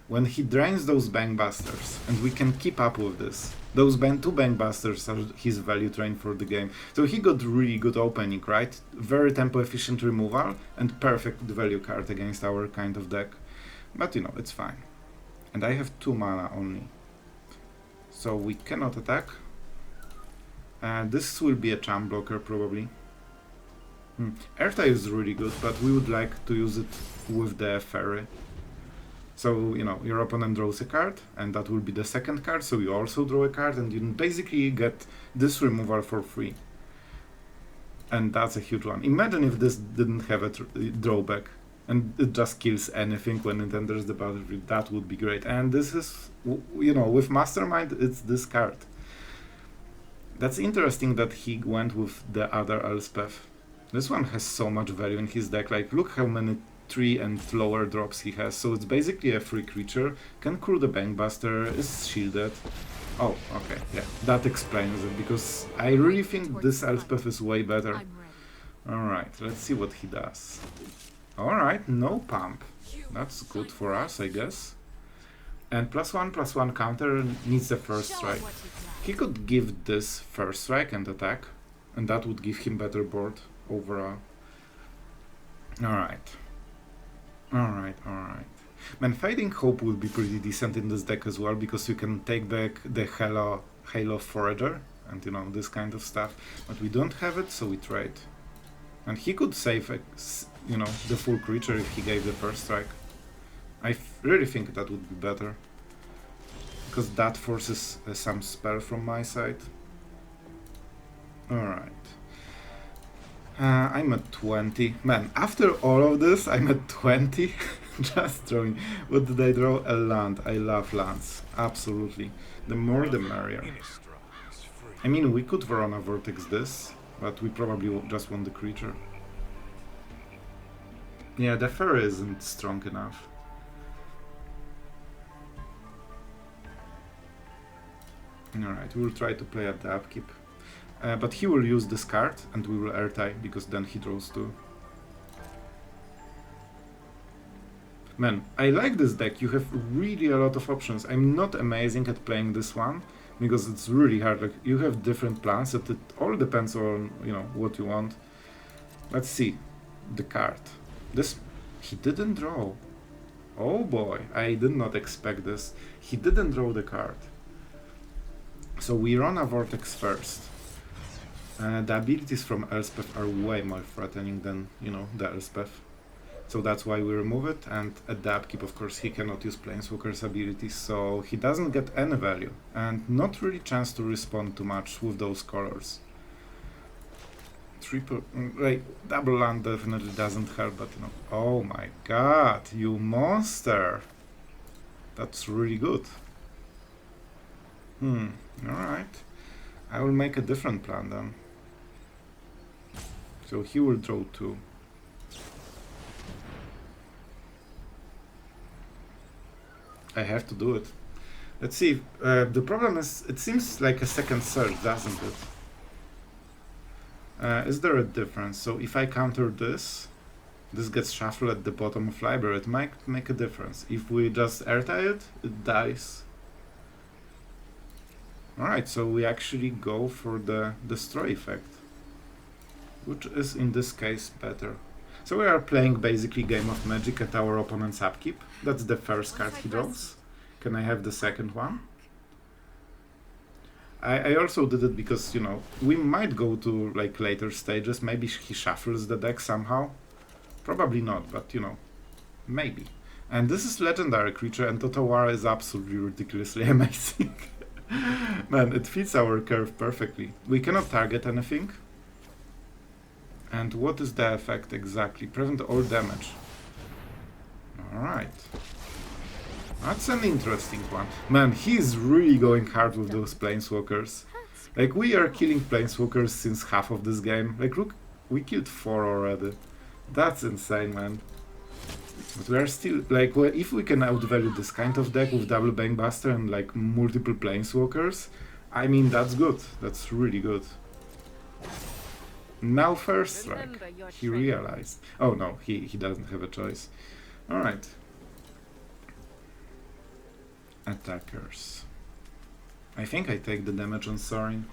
S1: when he drains those Bankbusters, and we can keep up with this, those 2 Bankbusters are his value drain for the game. So he got really good opening, right? Very tempo efficient removal, and perfect value card against our kind of deck. But you know, it's fine. And I have 2 mana only. So we cannot attack. This will be a champ blocker probably. Ertai is really good, but we would like to use it with the Faerie. So, you know, your opponent draws a card, and that will be the second card, so you also draw a card, and you basically get this removal for free. And that's a huge one. Imagine if this didn't have a drawback, and it just kills anything when it enters the battlefield. That would be great. And this is, you know, with Mastermind, it's this card. That's interesting that he went with the other Elspeth. This one has so much value in his deck, like look how many 3 and lower drops he has, so it's basically a free creature, can cool the Bankbuster, is shielded. Oh, okay, yeah, that explains it, because I really think this Elspeth is way better. Alright, let's see what he does. Alright, no pump. That's good for us, I guess. And +1/+1 counter needs the first strike. He could give this first strike and attack, and that would give him better board overall. Alright. Alright. Man, Fading Hope would be pretty decent in this deck as well, because you can take back the Halo Forager, and you know, this kind of stuff. But we don't have it, so we trade. And he could save, you know, the full creature if he gave the first strike. I really think that would be better, because that forces some spell from my side. Alright. I'm at 20. Man, after all of this, I'm at 20. Just drawing. What did I draw? A land. I love lands. Absolutely. The more the merrier. I mean, we could Rona Vortex this, but we probably just want the creature. Yeah, the Faerie isn't strong enough. Alright, we will try to play at the upkeep. But he will use this card, and we will Ertai, because then he draws 2. Man, I like this deck, you have really a lot of options. I'm not amazing at playing this one, because it's really hard. Like, you have different plans, it all depends on, you know, what you want. Let's see, the card. This, he didn't draw. Oh boy, I did not expect this. He didn't draw the card. So we run a Vortex first. The abilities from Elspeth are way more threatening than, you know, the Elspeth. So that's why we remove it, and at the upkeep, of course, he cannot use Planeswalker's abilities, so he doesn't get any value, and not really chance to respond too much with those colors. Like, double land definitely doesn't help, but, you know, oh my god, you monster! That's really good. Alright. I will make a different plan then. So he will draw 2. I have to do it. Let's see. The problem is, it seems like a second surge, doesn't it? Is there a difference? So if I counter this, this gets shuffled at the bottom of library. It might make a difference. If we just Ertai it, it dies. Alright, so we actually go for the destroy effect, which is in this case better. So we are playing basically Game of Magic at our opponent's upkeep. That's the first card he draws. Can I have the second one? I also did it because, you know, we might go to like later stages. Maybe he shuffles the deck somehow. Probably not, but you know, maybe. And this is legendary creature, and Otawara is absolutely ridiculously amazing. Man, it fits our curve perfectly. We cannot target anything. And what is the effect exactly? Prevent all damage. Alright. That's an interesting one. Man, he's really going hard with those planeswalkers. Like, we are killing planeswalkers since half of this game. Like, look, we killed 4 already. That's insane, man. But we are still, like, well, if we can outvalue this kind of deck with double Bankbuster and, like, multiple planeswalkers, I mean, that's good. That's really good. Now first strike. He realized. Oh no, he doesn't have a choice. Alright. Attackers. I think I take the damage on Sorin.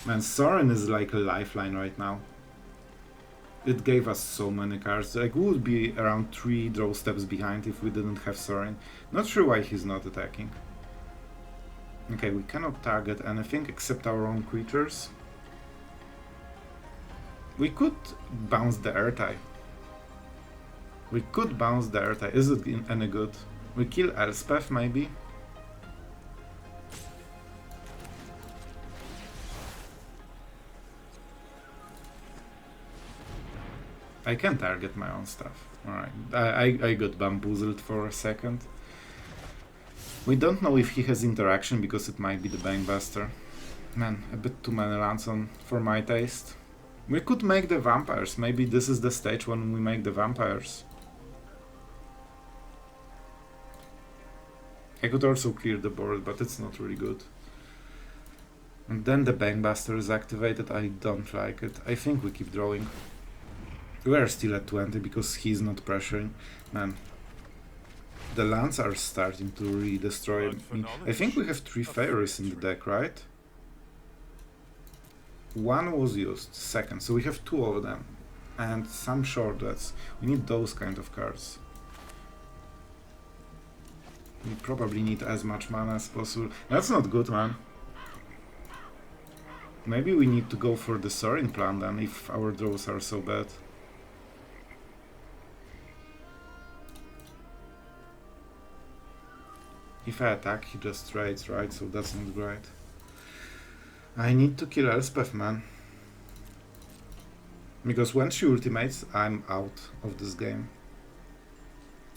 S1: Man, Sorin is like a lifeline right now. It gave us so many cards. Like, we would be around 3 draw steps behind if we didn't have Sorin. Not sure why he's not attacking. Okay, we cannot target anything except our own creatures. We could bounce the Ertai. We could bounce the Ertai. Is it any good? We kill Elspeth, maybe? I can target my own stuff. Alright, I got bamboozled for a second. We don't know if he has interaction because it might be the Bankbuster. Man, a bit too many lands on for my taste. We could make the vampires. Maybe this is the stage when we make the vampires. I could also clear the board, but it's not really good. And then the Bankbuster is activated. I don't like it. I think we keep drawing. We are still at 20 because he's not pressuring. Man, the lands are starting to really destroy me. I think we have 3 Faeries in the deck, right? 1 was used, second, so we have 2 of them. And some Sheoldreds. We need those kind of cards. We probably need as much mana as possible. That's not good, man. Maybe we need to go for the Sorin plan then, if our draws are so bad. If I attack, he just trades, right? So that's not great. I need to kill Elspeth, man. Because when she ultimates, I'm out of this game.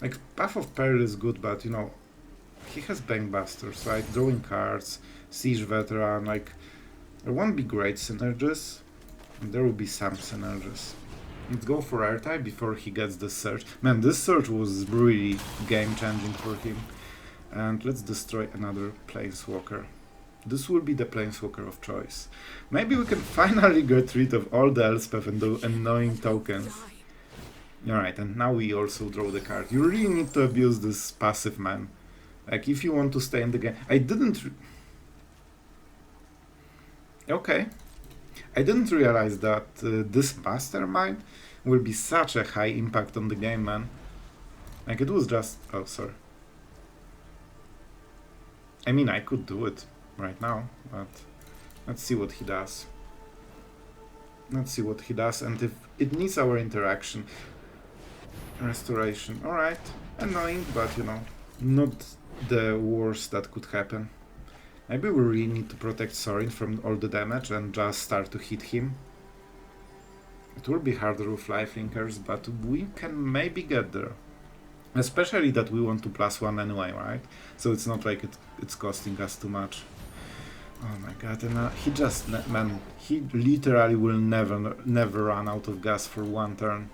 S1: Like, Path of Peril is good, but, you know, he has Bankbusters, right? Drawing cards, Siege Veteran, like, there won't be great synergies. And there will be some synergies. Let's go for Ertai before he gets the search. Man, this search was really game-changing for him. And let's destroy another Planeswalker. This will be the Planeswalker of choice. Maybe we can finally get rid of all the Elspeth and the annoying tokens. Alright, and now we also draw the card. You really need to abuse this passive, man. Like, if you want to stay in the game. I didn't realize that this Mastermind will be such a high impact on the game, man. Like, it was just... oh, sorry. I mean, I could do it right now, but let's see what he does. Let's see what he does, and if it needs our interaction. Restoration, alright. Annoying, but, you know, not the worst that could happen. Maybe we really need to protect Sorin from all the damage and just start to hit him. It will be harder with lifelinkers, but we can maybe get there. Especially that we want to +1 anyway, right? So it's not like it's costing us too much. Oh my god, and he just, man, he literally will never run out of gas for 1 turn.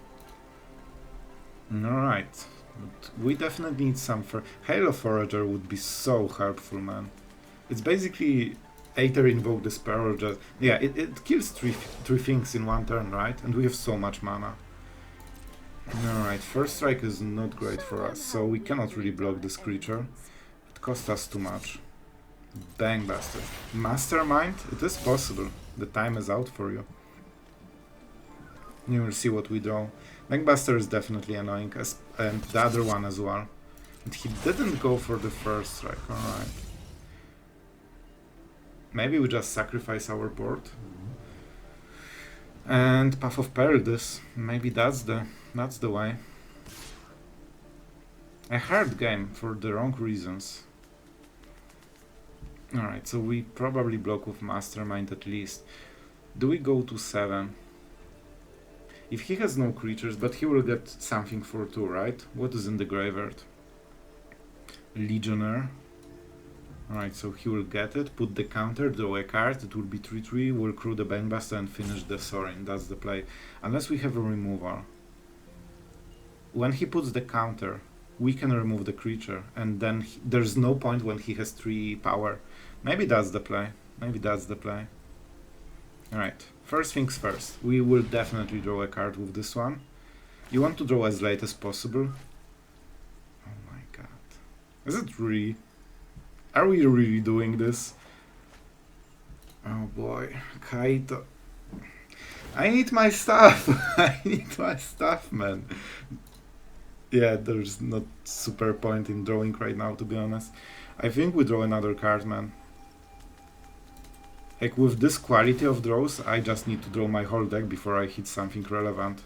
S1: Alright, but we definitely need some for... Halo Forager would be so helpful, man. It's basically either Invoke Despair or just... yeah, it kills three things in 1 turn, right? And we have so much mana. Alright, first strike is not great for us, so we cannot really block this creature. It costs us too much. Bankbuster. Mastermind? It is possible. The time is out for you. You will see what we draw. Bankbuster is definitely annoying, and the other one as well. And he didn't go for the first strike, alright. Maybe we just sacrifice our board. And Path of Peril this. Maybe that's the way. A hard game for the wrong reasons. Alright, so we probably block with Mastermind at least. Do we go to 7? If he has no creatures, but he will get something for 2, right? What is in the graveyard? Legionnaire. Alright, so he will get it, put the counter, draw a card, it will be 3-3, we'll crew the Bankbuster and finish the Sorin. That's the play. Unless we have a removal. When he puts the counter, we can remove the creature, and then there's no point when he has 3 power. Maybe that's the play. Maybe that's the play. Alright, first things first. We will definitely draw a card with this one. You want to draw as late as possible. Oh my god. Is it really? Are we really doing this? Oh boy, Kaito. I need my stuff! I need my stuff, man. Yeah, there's not super point in drawing right now, to be honest. I think we draw another card, man. Like, with this quality of draws, I just need to draw my whole deck before I hit something relevant.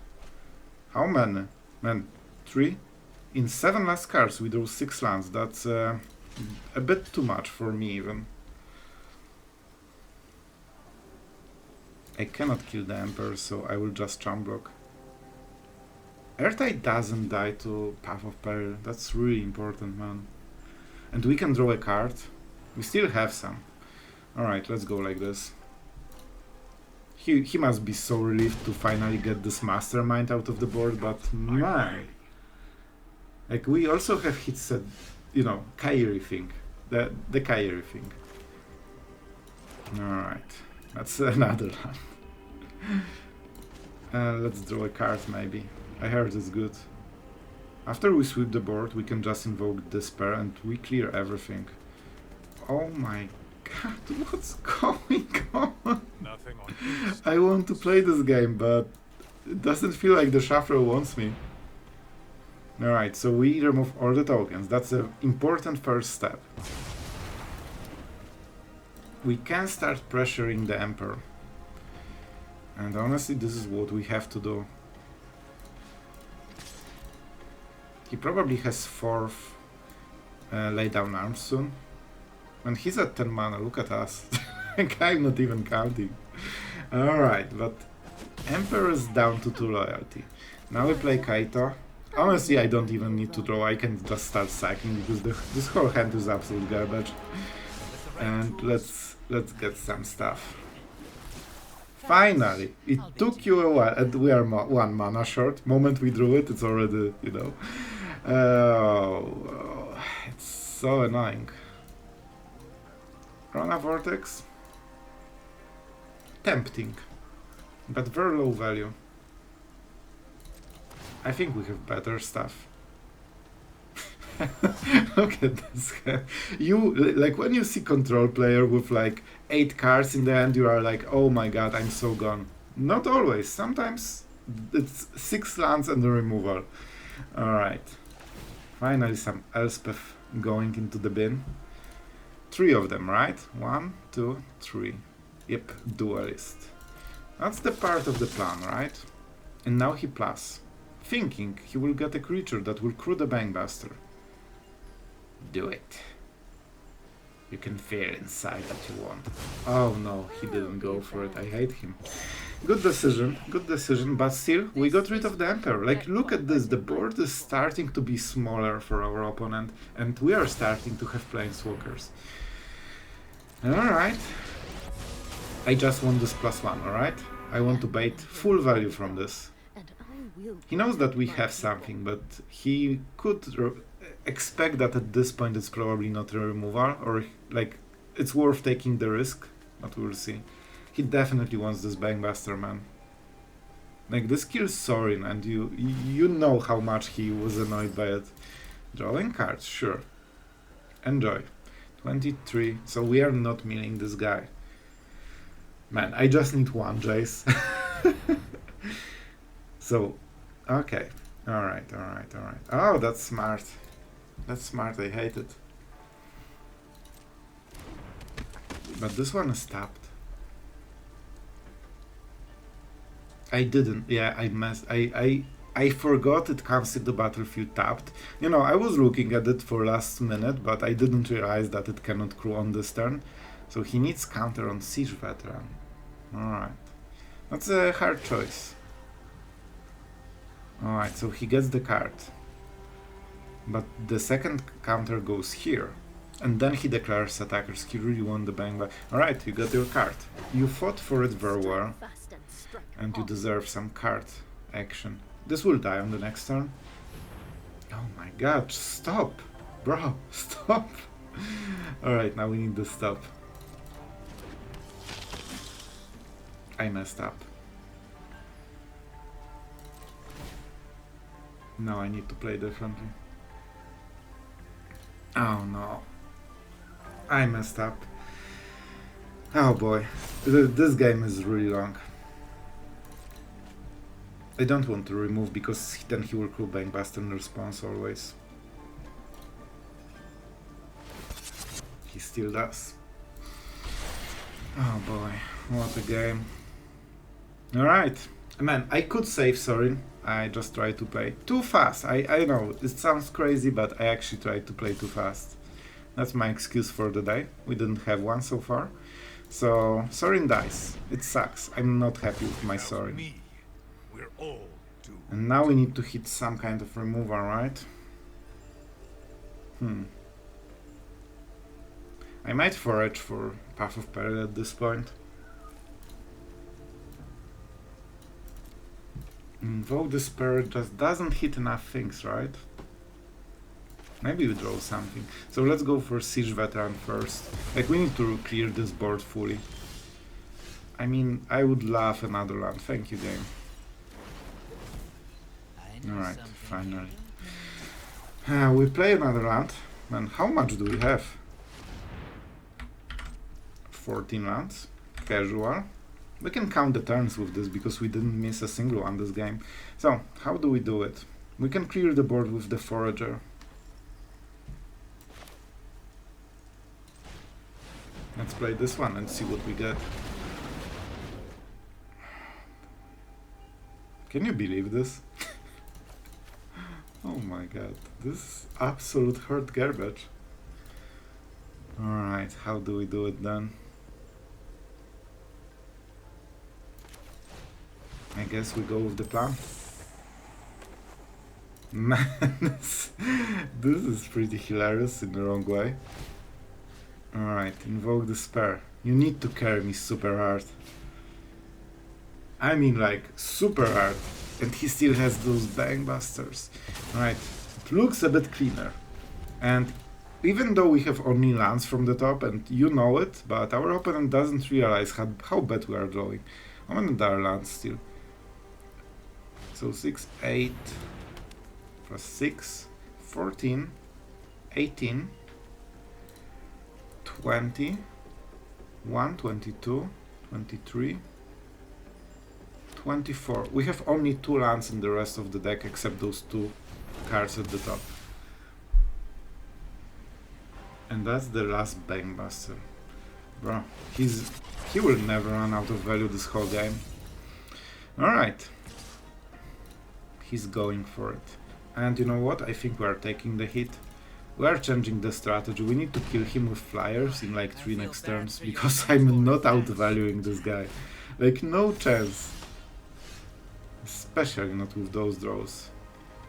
S1: How many? Man, 3? In 7 last cards we draw 6 lands. That's a bit too much for me, even. I cannot kill the Emperor, so I will just chump block. Ertai doesn't die to Path of Peril. That's really important, man. And we can draw a card. We still have some. Alright, let's go like this. He must be so relieved to finally get this Mastermind out of the board, but man. Like, we also have hits at, you know, Kairi thing. The Kairi thing. Alright, that's another one. Let's draw a card, maybe. I heard it's good. After we sweep the board, we can just invoke Despair and we clear everything. Oh my god, what's going on?
S3: Nothing on
S1: I want to play this game, but it doesn't feel like the shuffler wants me. Alright, so we remove all the tokens. That's an important first step. We can start pressuring the Emperor. And honestly, this is what we have to do. He probably has 4th lay down arms soon. When he's at 10 mana, look at us. I'm not even counting. Alright, but Emperor is down to 2 loyalty. Now we play Kaito. Honestly, I don't even need to draw, I can just start sacking because this whole hand is absolute garbage. And let's get some stuff. Finally! It took you a while, and we are 1 mana short. Moment we drew it, it's already, you know... Oh, it's so annoying. Rona Vortex? Tempting, but very low value. I think we have better stuff. Look at this guy. You, like, when you see control player with like 8 cards in the end, you are like, oh my god, I'm so gone. Not always. Sometimes it's 6 lands and a removal. Alright. Finally some Elspeth going into the bin. 3 of them, right? 1, 2, 3. Yep, duelist. That's the part of the plan, right? And now he plus. Thinking he will get a creature that will crew the Bankbuster. Do it. You can feel inside that you want. Oh no, he didn't go for it. I hate him. Good decision, but still, we got rid of the Emperor. Like, look at this, the board is starting to be smaller for our opponent, and we are starting to have Planeswalkers. Alright. I just want this +1, alright? I want to bait full value from this. He knows that we have something, but he could expect that at this point it's probably not a removal, or like it's worth taking the risk, but we'll see. He definitely wants this Bankbuster, man. Like, this kills Sorin, and you know how much he was annoyed by it. Drawing cards, sure. Enjoy. 23, so we are not milling this guy. Man, I just need 1 Jace. So, okay. Alright. Oh, that's smart. That's smart, I hate it. But this one is tapped. I didn't, yeah, I messed, I I forgot it comes in the battlefield tapped. You know, I was looking at it for last minute, but I didn't realize that it cannot crew on this turn. So he needs counter on Siege Veteran. Alright. That's a hard choice. Alright, so he gets the card. But the second counter goes here. And then he declares attackers. He really won the bang back. Alright, you got your card. You fought for it very well. And you deserve some card action. This will die on the next turn. Oh my god, stop! Bro, stop! Alright, now we need to stop. I messed up. Now I need to play differently. Oh no. I messed up. Oh boy. This game is really long. I don't want to remove because then he will crew Bankbuster in response always. He still does. Oh boy, what a game. Alright. Man, I could save Sorin. I just tried to play too fast. I know, it sounds crazy, but I actually tried to play too fast. That's my excuse for the day. We didn't have one so far. So, Sorin dies. It sucks. I'm not happy with my Sorin. And now we need to hit some kind of removal, right? I might forage for Path of Peril at this point. Invoke Despair just doesn't hit enough things, right? Maybe we draw something. So let's go for Siege Veteran first. Like, we need to clear this board fully. I mean, I would love another land. Thank you, game. Alright, finally. We play another land. Man, how much do we have? 14 lands. Casual. We can count the turns with this because we didn't miss a single one this game. So, how do we do it? We can clear the board with the Forager. Let's play this one and see what we get. Can you believe this? Oh my god, this is absolute hurt garbage. Alright, how do we do it then? I guess we go with the plan. Man, this is pretty hilarious in the wrong way. Alright, Invoke Despair. You need to carry me super hard. I mean, like, super hard. And he still has those Bankbusters. Alright, it looks a bit cleaner. And even though we have only lands from the top, and you know it, but our opponent doesn't realize how bad we are drawing. How many are lands still? So 6, 8, plus 6, 14, 18, 20, 1, 22, 23, 24. We have only 2 lands in the rest of the deck except those 2 cards at the top. And that's the last Bankbuster. Bro, he will never run out of value this whole game. Alright. He's going for it. And you know what? I think we are taking the hit. We are changing the strategy. We need to kill him with flyers in like 3 next turns because I'm not outvaluing this guy. Like, no chance. Especially not with those draws.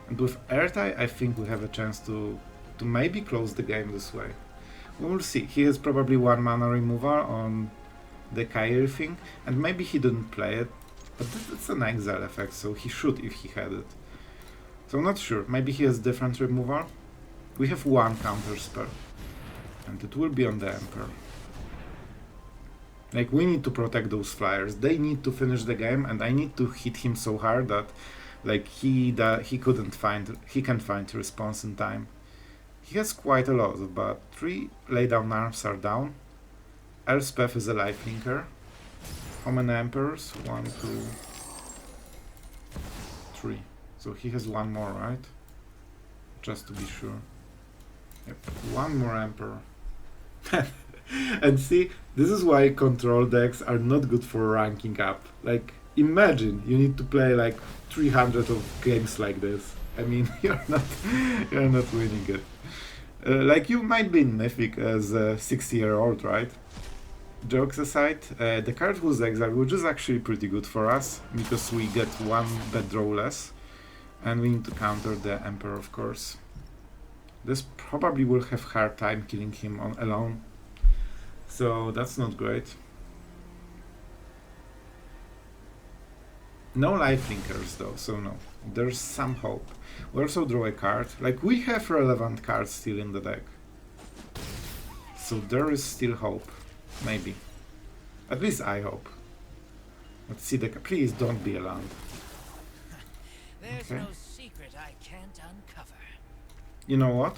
S1: And with Ertai, I think we have a chance to maybe close the game this way. We will see. He has probably 1 mana removal on the Kairi thing, and maybe he didn't play it, but it's an exile effect, so he should if he had it. So I'm not sure. Maybe he has different removal. We have 1 counter spell, and it will be on the Emperor. Like, we need to protect those flyers. They need to finish the game, and I need to hit him so hard that, like, he can't find response in time. He has quite a lot, but 3 laydown arms are down. Elspeth is a lifelinker. How many Emperors? 1, 2, 3. So he has 1 more, right? Just to be sure. Yep, 1 more Emperor. And see, this is why control decks are not good for ranking up. Like, Imagine you need to play like 300 of games like this. I mean, you're not winning it. Like you might be in Mythic as a 60-year-old, right? Jokes aside, the card was exiled, which is actually pretty good for us because we get one bad draw less, and we need to counter the Emperor, of course. This probably will have hard time killing him on alone, so that's not great. No life linkers though, so no. There's some hope. We also draw a card. Like, we have relevant cards still in the deck. So there is still hope. Maybe. At least I hope. Let's see the... Please don't be a land.
S3: There's
S1: Okay.
S3: no secret I can't uncover.
S1: You know what?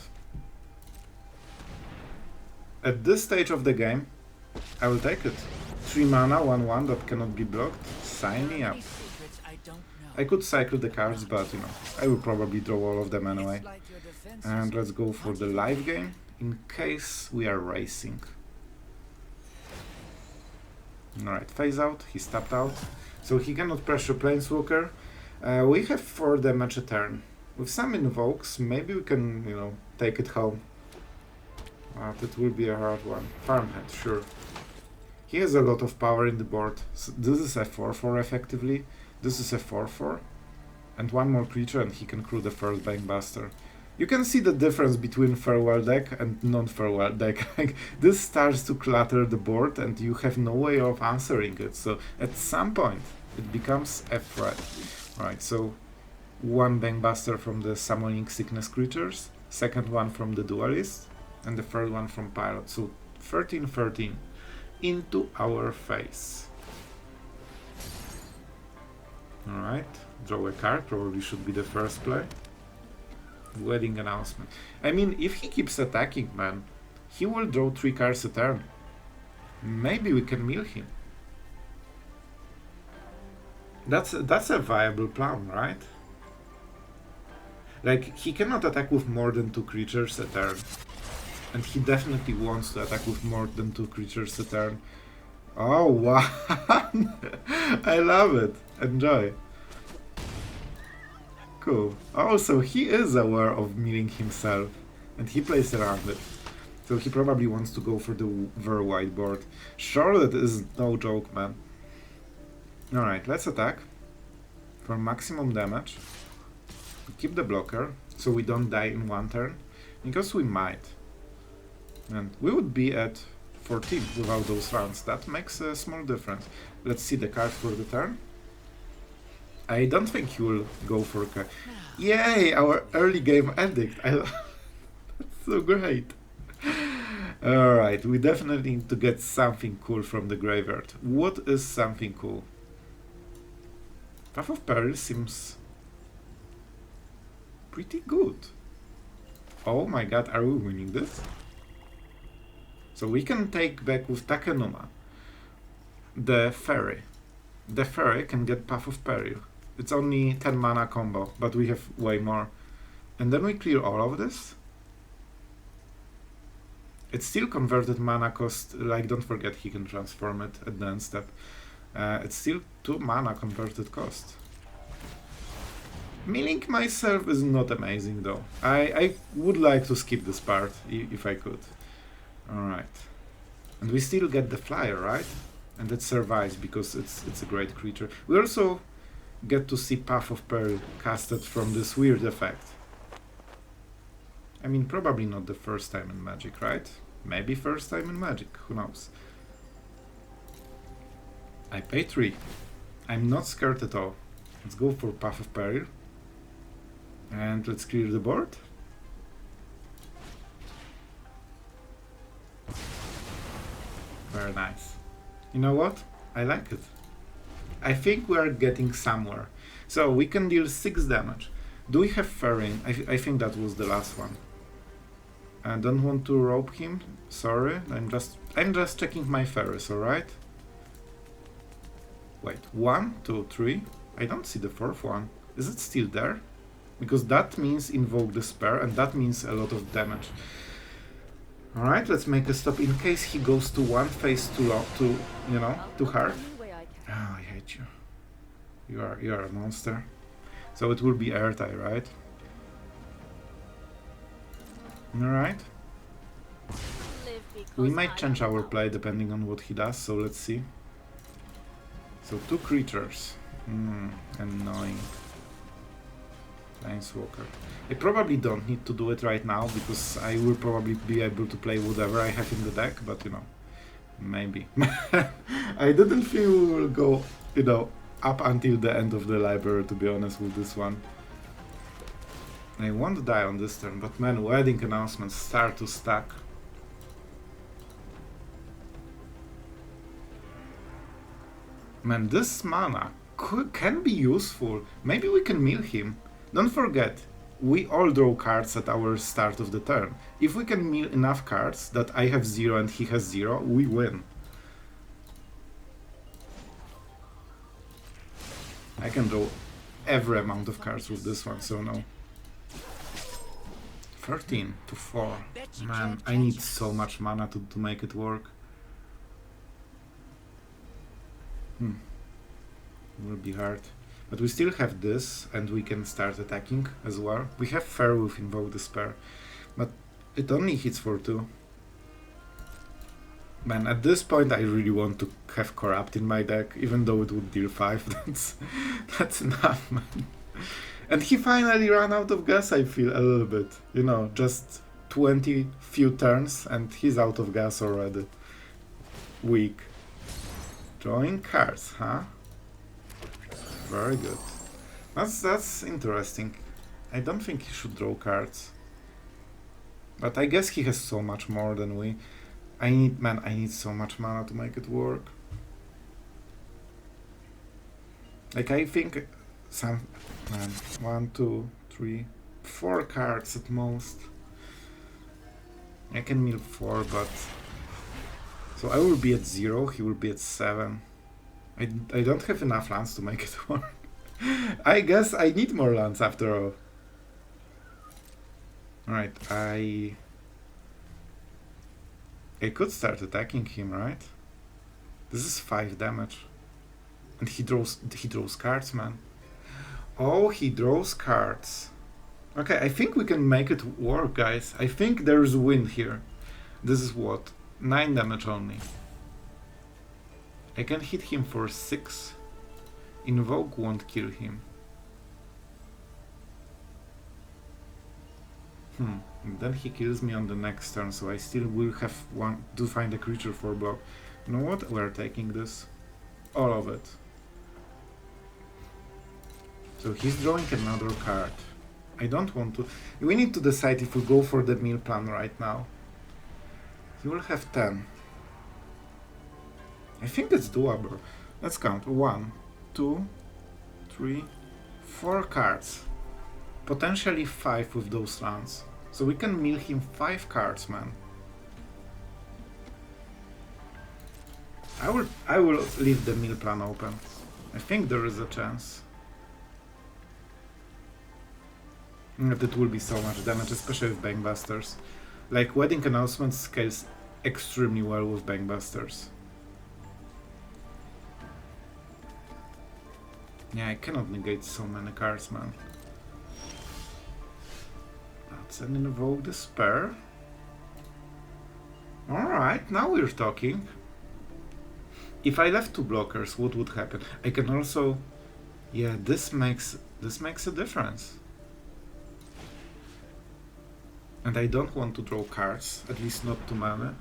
S1: At this stage of the game, I will take it. 3 mana, 1/1 that cannot be blocked. Sign me up.
S3: Any secrets I don't know.
S1: I could cycle the cards, but you know, I will probably draw all of them anyway.
S3: It's like your defenses
S1: And let's go for the live game, in case we are racing. Alright, phase out, he's tapped out. So he cannot pressure Planeswalker. We have 4 damage a turn. With some invokes, maybe we can, you know, take it home. But it will be a hard one. Farmhead, sure. He has a lot of power in the board. So this is a 4/4 effectively. This is a 4/4. And one more creature and he can crew the first Bankbuster. You can see the difference between farewell deck and non-farewell deck. Like, this starts to clutter the board and you have no way of answering it. So at some point it becomes a threat. Alright, so one Bankbuster from the Summoning Sickness creatures, second one from the Duelist, and the third one from Pilot. So 13/13 into our face. Alright, draw a card, probably should be the first play. Wedding announcement. I mean, if he keeps attacking, man, he will draw 3 cards a turn. Maybe we can mill him. That's a viable plan, right? Like, he cannot attack with more than 2 creatures a turn. And he definitely wants to attack with more than 2 creatures a turn. Oh, wow! I love it. Enjoy. Cool. Oh, so he is aware of milling himself. And he plays around it. So he probably wants to go for the very wide board. Sheoldred is no joke, man. Alright, let's attack. For maximum damage. Keep the blocker, so we don't die in 1 turn. Because we might. And we would be at 14 without those rounds. That makes a small difference. Let's see the card for the turn. I don't think he will go for a card. Yay! Our early game addict. I love That's so great. Alright, we definitely need to get something cool from the graveyard. What is something cool? Path of Peril seems pretty good. Oh my god, are we winning this? So we can take back with Takenuma the Faerie. The Faerie can get Path of Peril. It's only 10 mana combo, but we have way more. And then we clear all of this. It's still converted mana cost, like, don't forget he can transform it at the end step. It's still 2 mana converted cost. Milling myself is not amazing though. I would like to skip this part if I could. Alright. And we still get the flyer, right? And it survives because it's a great creature. We also get to see Path of Peril casted from this weird effect. I mean, probably not the first time in Magic, right? Maybe first time in Magic, who knows? I pay 3. I'm not scared at all. Let's go for Path of Peril. And let's clear the board. Very nice. You know what? I like it. I think we are getting somewhere. So we can deal 6 damage. Do we have Faerie? I think that was the last one. I don't want to rope him. Sorry. I'm just checking my Faeries, alright? Wait, 1, 2, 3. I don't see the 4th one. Is it still there? Because that means Invoke Despair, and that means a lot of damage. Alright, let's make a stop in case he goes to one phase too low, too hard. Oh, I hate you. You are a monster. So it will be Ertai, right? Alright. We might change our play depending on what he does, so let's see. So 2 creatures. Annoying. Planeswalker. I probably don't need to do it right now because I will probably be able to play whatever I have in the deck, but you know, maybe. I didn't think we will go, you know, up until the end of the library, to be honest with this one. I won't die on this turn, but man, wedding announcements start to stack. Man, this mana can be useful. Maybe we can mill him. Don't forget, we all draw cards at our start of the turn. If we can mill enough cards that I have 0 and he has 0, we win. I can draw every amount of cards with this one, so no. 13 to 4. Man, I need so much mana to make it work. It will be hard. But we still have this, and we can start attacking as well. We have Fair with Invoke Despair, but it only hits for 2. Man, at this point I really want to have Corrupt in my deck, even though it would deal 5. That's enough, man. And he finally ran out of gas, I feel, a little bit. You know, just 20 few turns, and he's out of gas already. Weak. Drawing cards, huh? Very good. That's interesting. I don't think he should draw cards. But I guess he has so much more than we. I need so much mana to make it work. Like, I think some... Man, 1, 2, 3, 4 cards at most. I can mill 4, but... So I will be at 0, he will be at 7. I don't have enough lands to make it work. I guess I need more lands after all. Alright, I could start attacking him, right? This is 5 damage. And he draws cards, man. Oh, he draws cards. Okay, I think we can make it work, guys. I think there's a win here. This is what? 9 damage only. I can hit him for 6. Invoke won't kill him. And then he kills me on the next turn, so I still will have one to find a creature for block. You know what? We're taking this. All of it. So he's drawing another card. I don't want to... We need to decide if we go for the mill plan right now. He will have 10. I think it's doable. Let's count. 1, 2, 3, 4 cards. Potentially 5 with those lands. So we can mill him 5 cards, man. I will leave the mill plan open. I think there is a chance. That will be so much damage, especially with Bankbusters. Like, Wedding Announcement scales extremely well with Bankbusters. Yeah, I cannot negate so many cards, man. That's an Invoke Despair. Alright, now we're talking. If I left 2 blockers, what would happen? I can also... Yeah, this makes a difference. And I don't want to draw cards, at least not too many.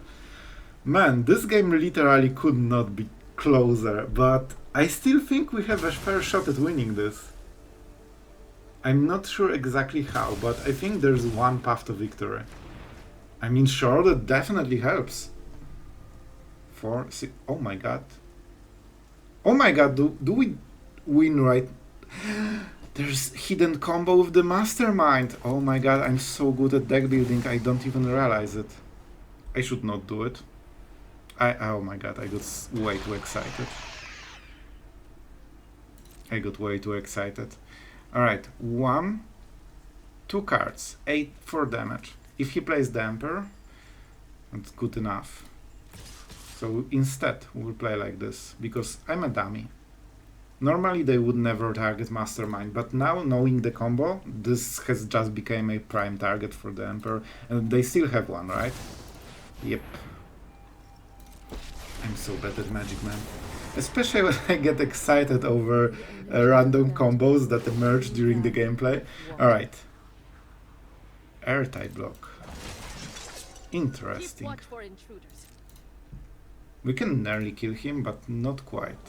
S1: Man, this game literally could not be closer, but I still think we have a fair shot at winning this. I'm not sure exactly how, but I think there's one path to victory. I mean, sure, that definitely helps. 4, 6, oh my god. Oh my god, do we win right? There's hidden combo with the Mastermind. Oh my god, I'm so good at deck building, I don't even realize it. I should not do it. Oh my god, I got way too excited. Alright, 1, 2 cards, 8 for damage. If he plays Damper, that's good enough. So instead, we will play like this, because I'm a dummy. Normally they would never target Mastermind, but now knowing the combo, this has just become a prime target for the Emperor, and they still have one, right? Yep. I'm so bad at Magic, man. Especially when I get excited over random combos that emerge during the gameplay. Alright. Ertai block. Interesting.
S2: Keep watch for intruders.
S1: We can nearly kill him, but not quite.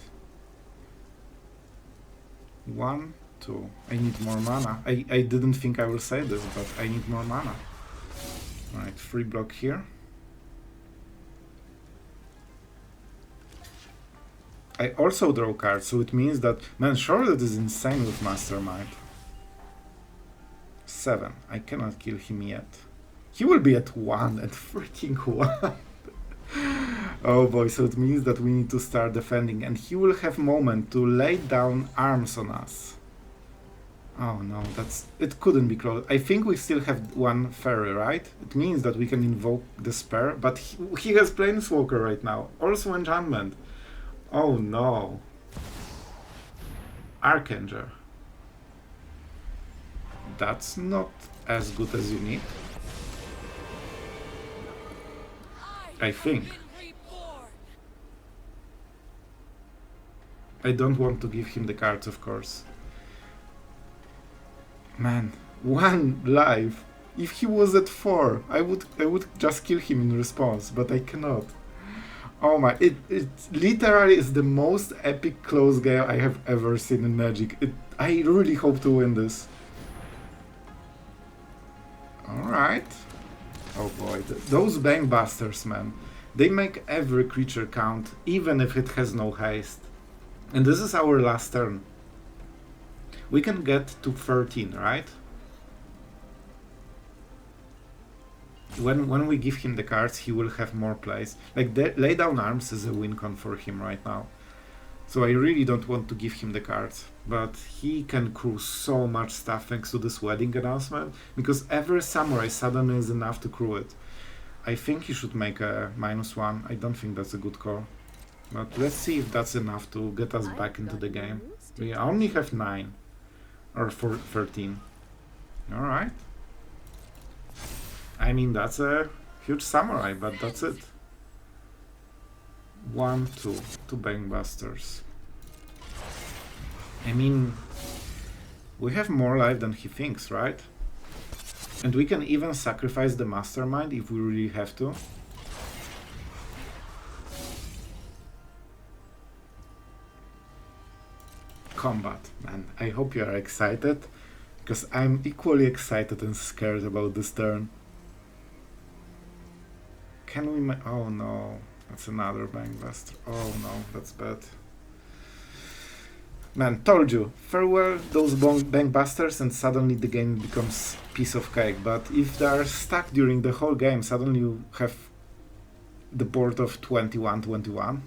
S1: 1, 2. I need more mana. I didn't think I will say this, but I need more mana. Alright, free block here. I also draw cards, so it means that... Man, Sheoldred is insane with Mastermind. 7. I cannot kill him yet. He will be at 1, at freaking 1. Oh boy, so it means that we need to start defending, and he will have moment to lay down arms on us. Oh no, it couldn't be close. I think we still have one Faerie, right? It means that we can invoke Despair, but he has Planeswalker right now. Also enchantment. Oh no. Archanger. That's not as good as you need. I think. I don't want to give him the cards, of course. Man, 1 life. If he was at 4, I would just kill him in response, but I cannot. Oh my, it literally is the most epic close game I have ever seen in Magic. I really hope to win this. Alright. Oh boy, those Bankbusters, man. They make every creature count, even if it has no haste. And this is our last turn. We can get to 13, right? When we give him the cards, he will have more plays. Like, lay down arms is a win con for him right now. So I really don't want to give him the cards. But he can crew so much stuff thanks to this wedding announcement, because every samurai suddenly is enough to crew it. I think he should make a -1. I don't think that's a good call. But let's see if that's enough to get us back into the game. We only have 9. Or 13. Alright. I mean, that's a huge samurai, but that's it. 1, 2. 2 Bankbusters. I mean, we have more life than he thinks, right? And we can even sacrifice the Mastermind if we really have to. Combat, man. I hope you are excited, because I'm equally excited and scared about this turn. Can we oh no, that's another Bankbuster. Oh no, that's bad. Man, told you, farewell those Bankbusters and suddenly the game becomes piece of cake. But if they are stuck during the whole game, suddenly you have the board of 21-21.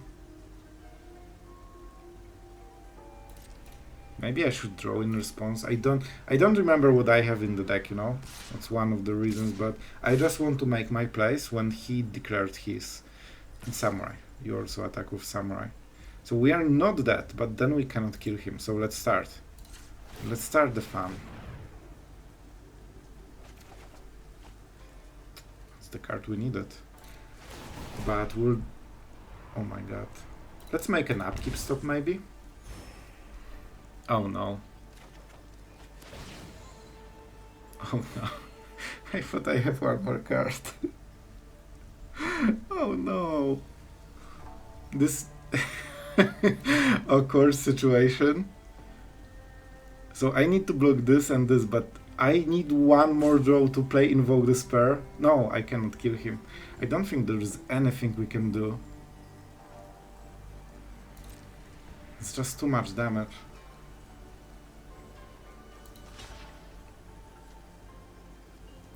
S1: Maybe I should draw in response. I don't remember what I have in the deck, you know? That's one of the reasons, but I just want to make my plays when he declared his. And Samurai. You also attack with Samurai. So we are not dead, but then we cannot kill him. So let's start. Let's start the fun. That's the card we needed. But we'll... Oh my god. Let's make an upkeep stop maybe. Oh no. Oh no. I thought I have one more card. Oh no. This awkward situation. So I need to block this and this, but I need one more draw to play Invoke Despair. No, I cannot kill him. I don't think there is anything we can do. It's just too much damage.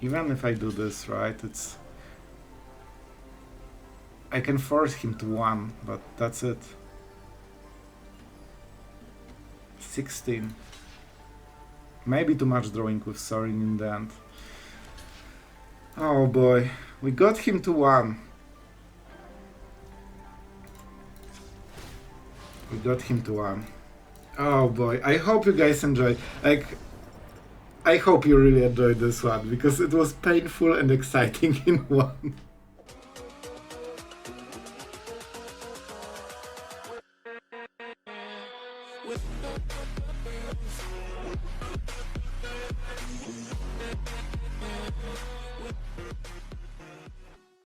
S1: Even if I do this, right, it's... I can force him to 1, but that's it. 16. Maybe too much drawing with Sorin in the end. Oh boy, we got him to 1. We got him to 1. Oh boy, I hope you guys enjoyed. Like, I hope you really enjoyed this one because it was painful and exciting in one.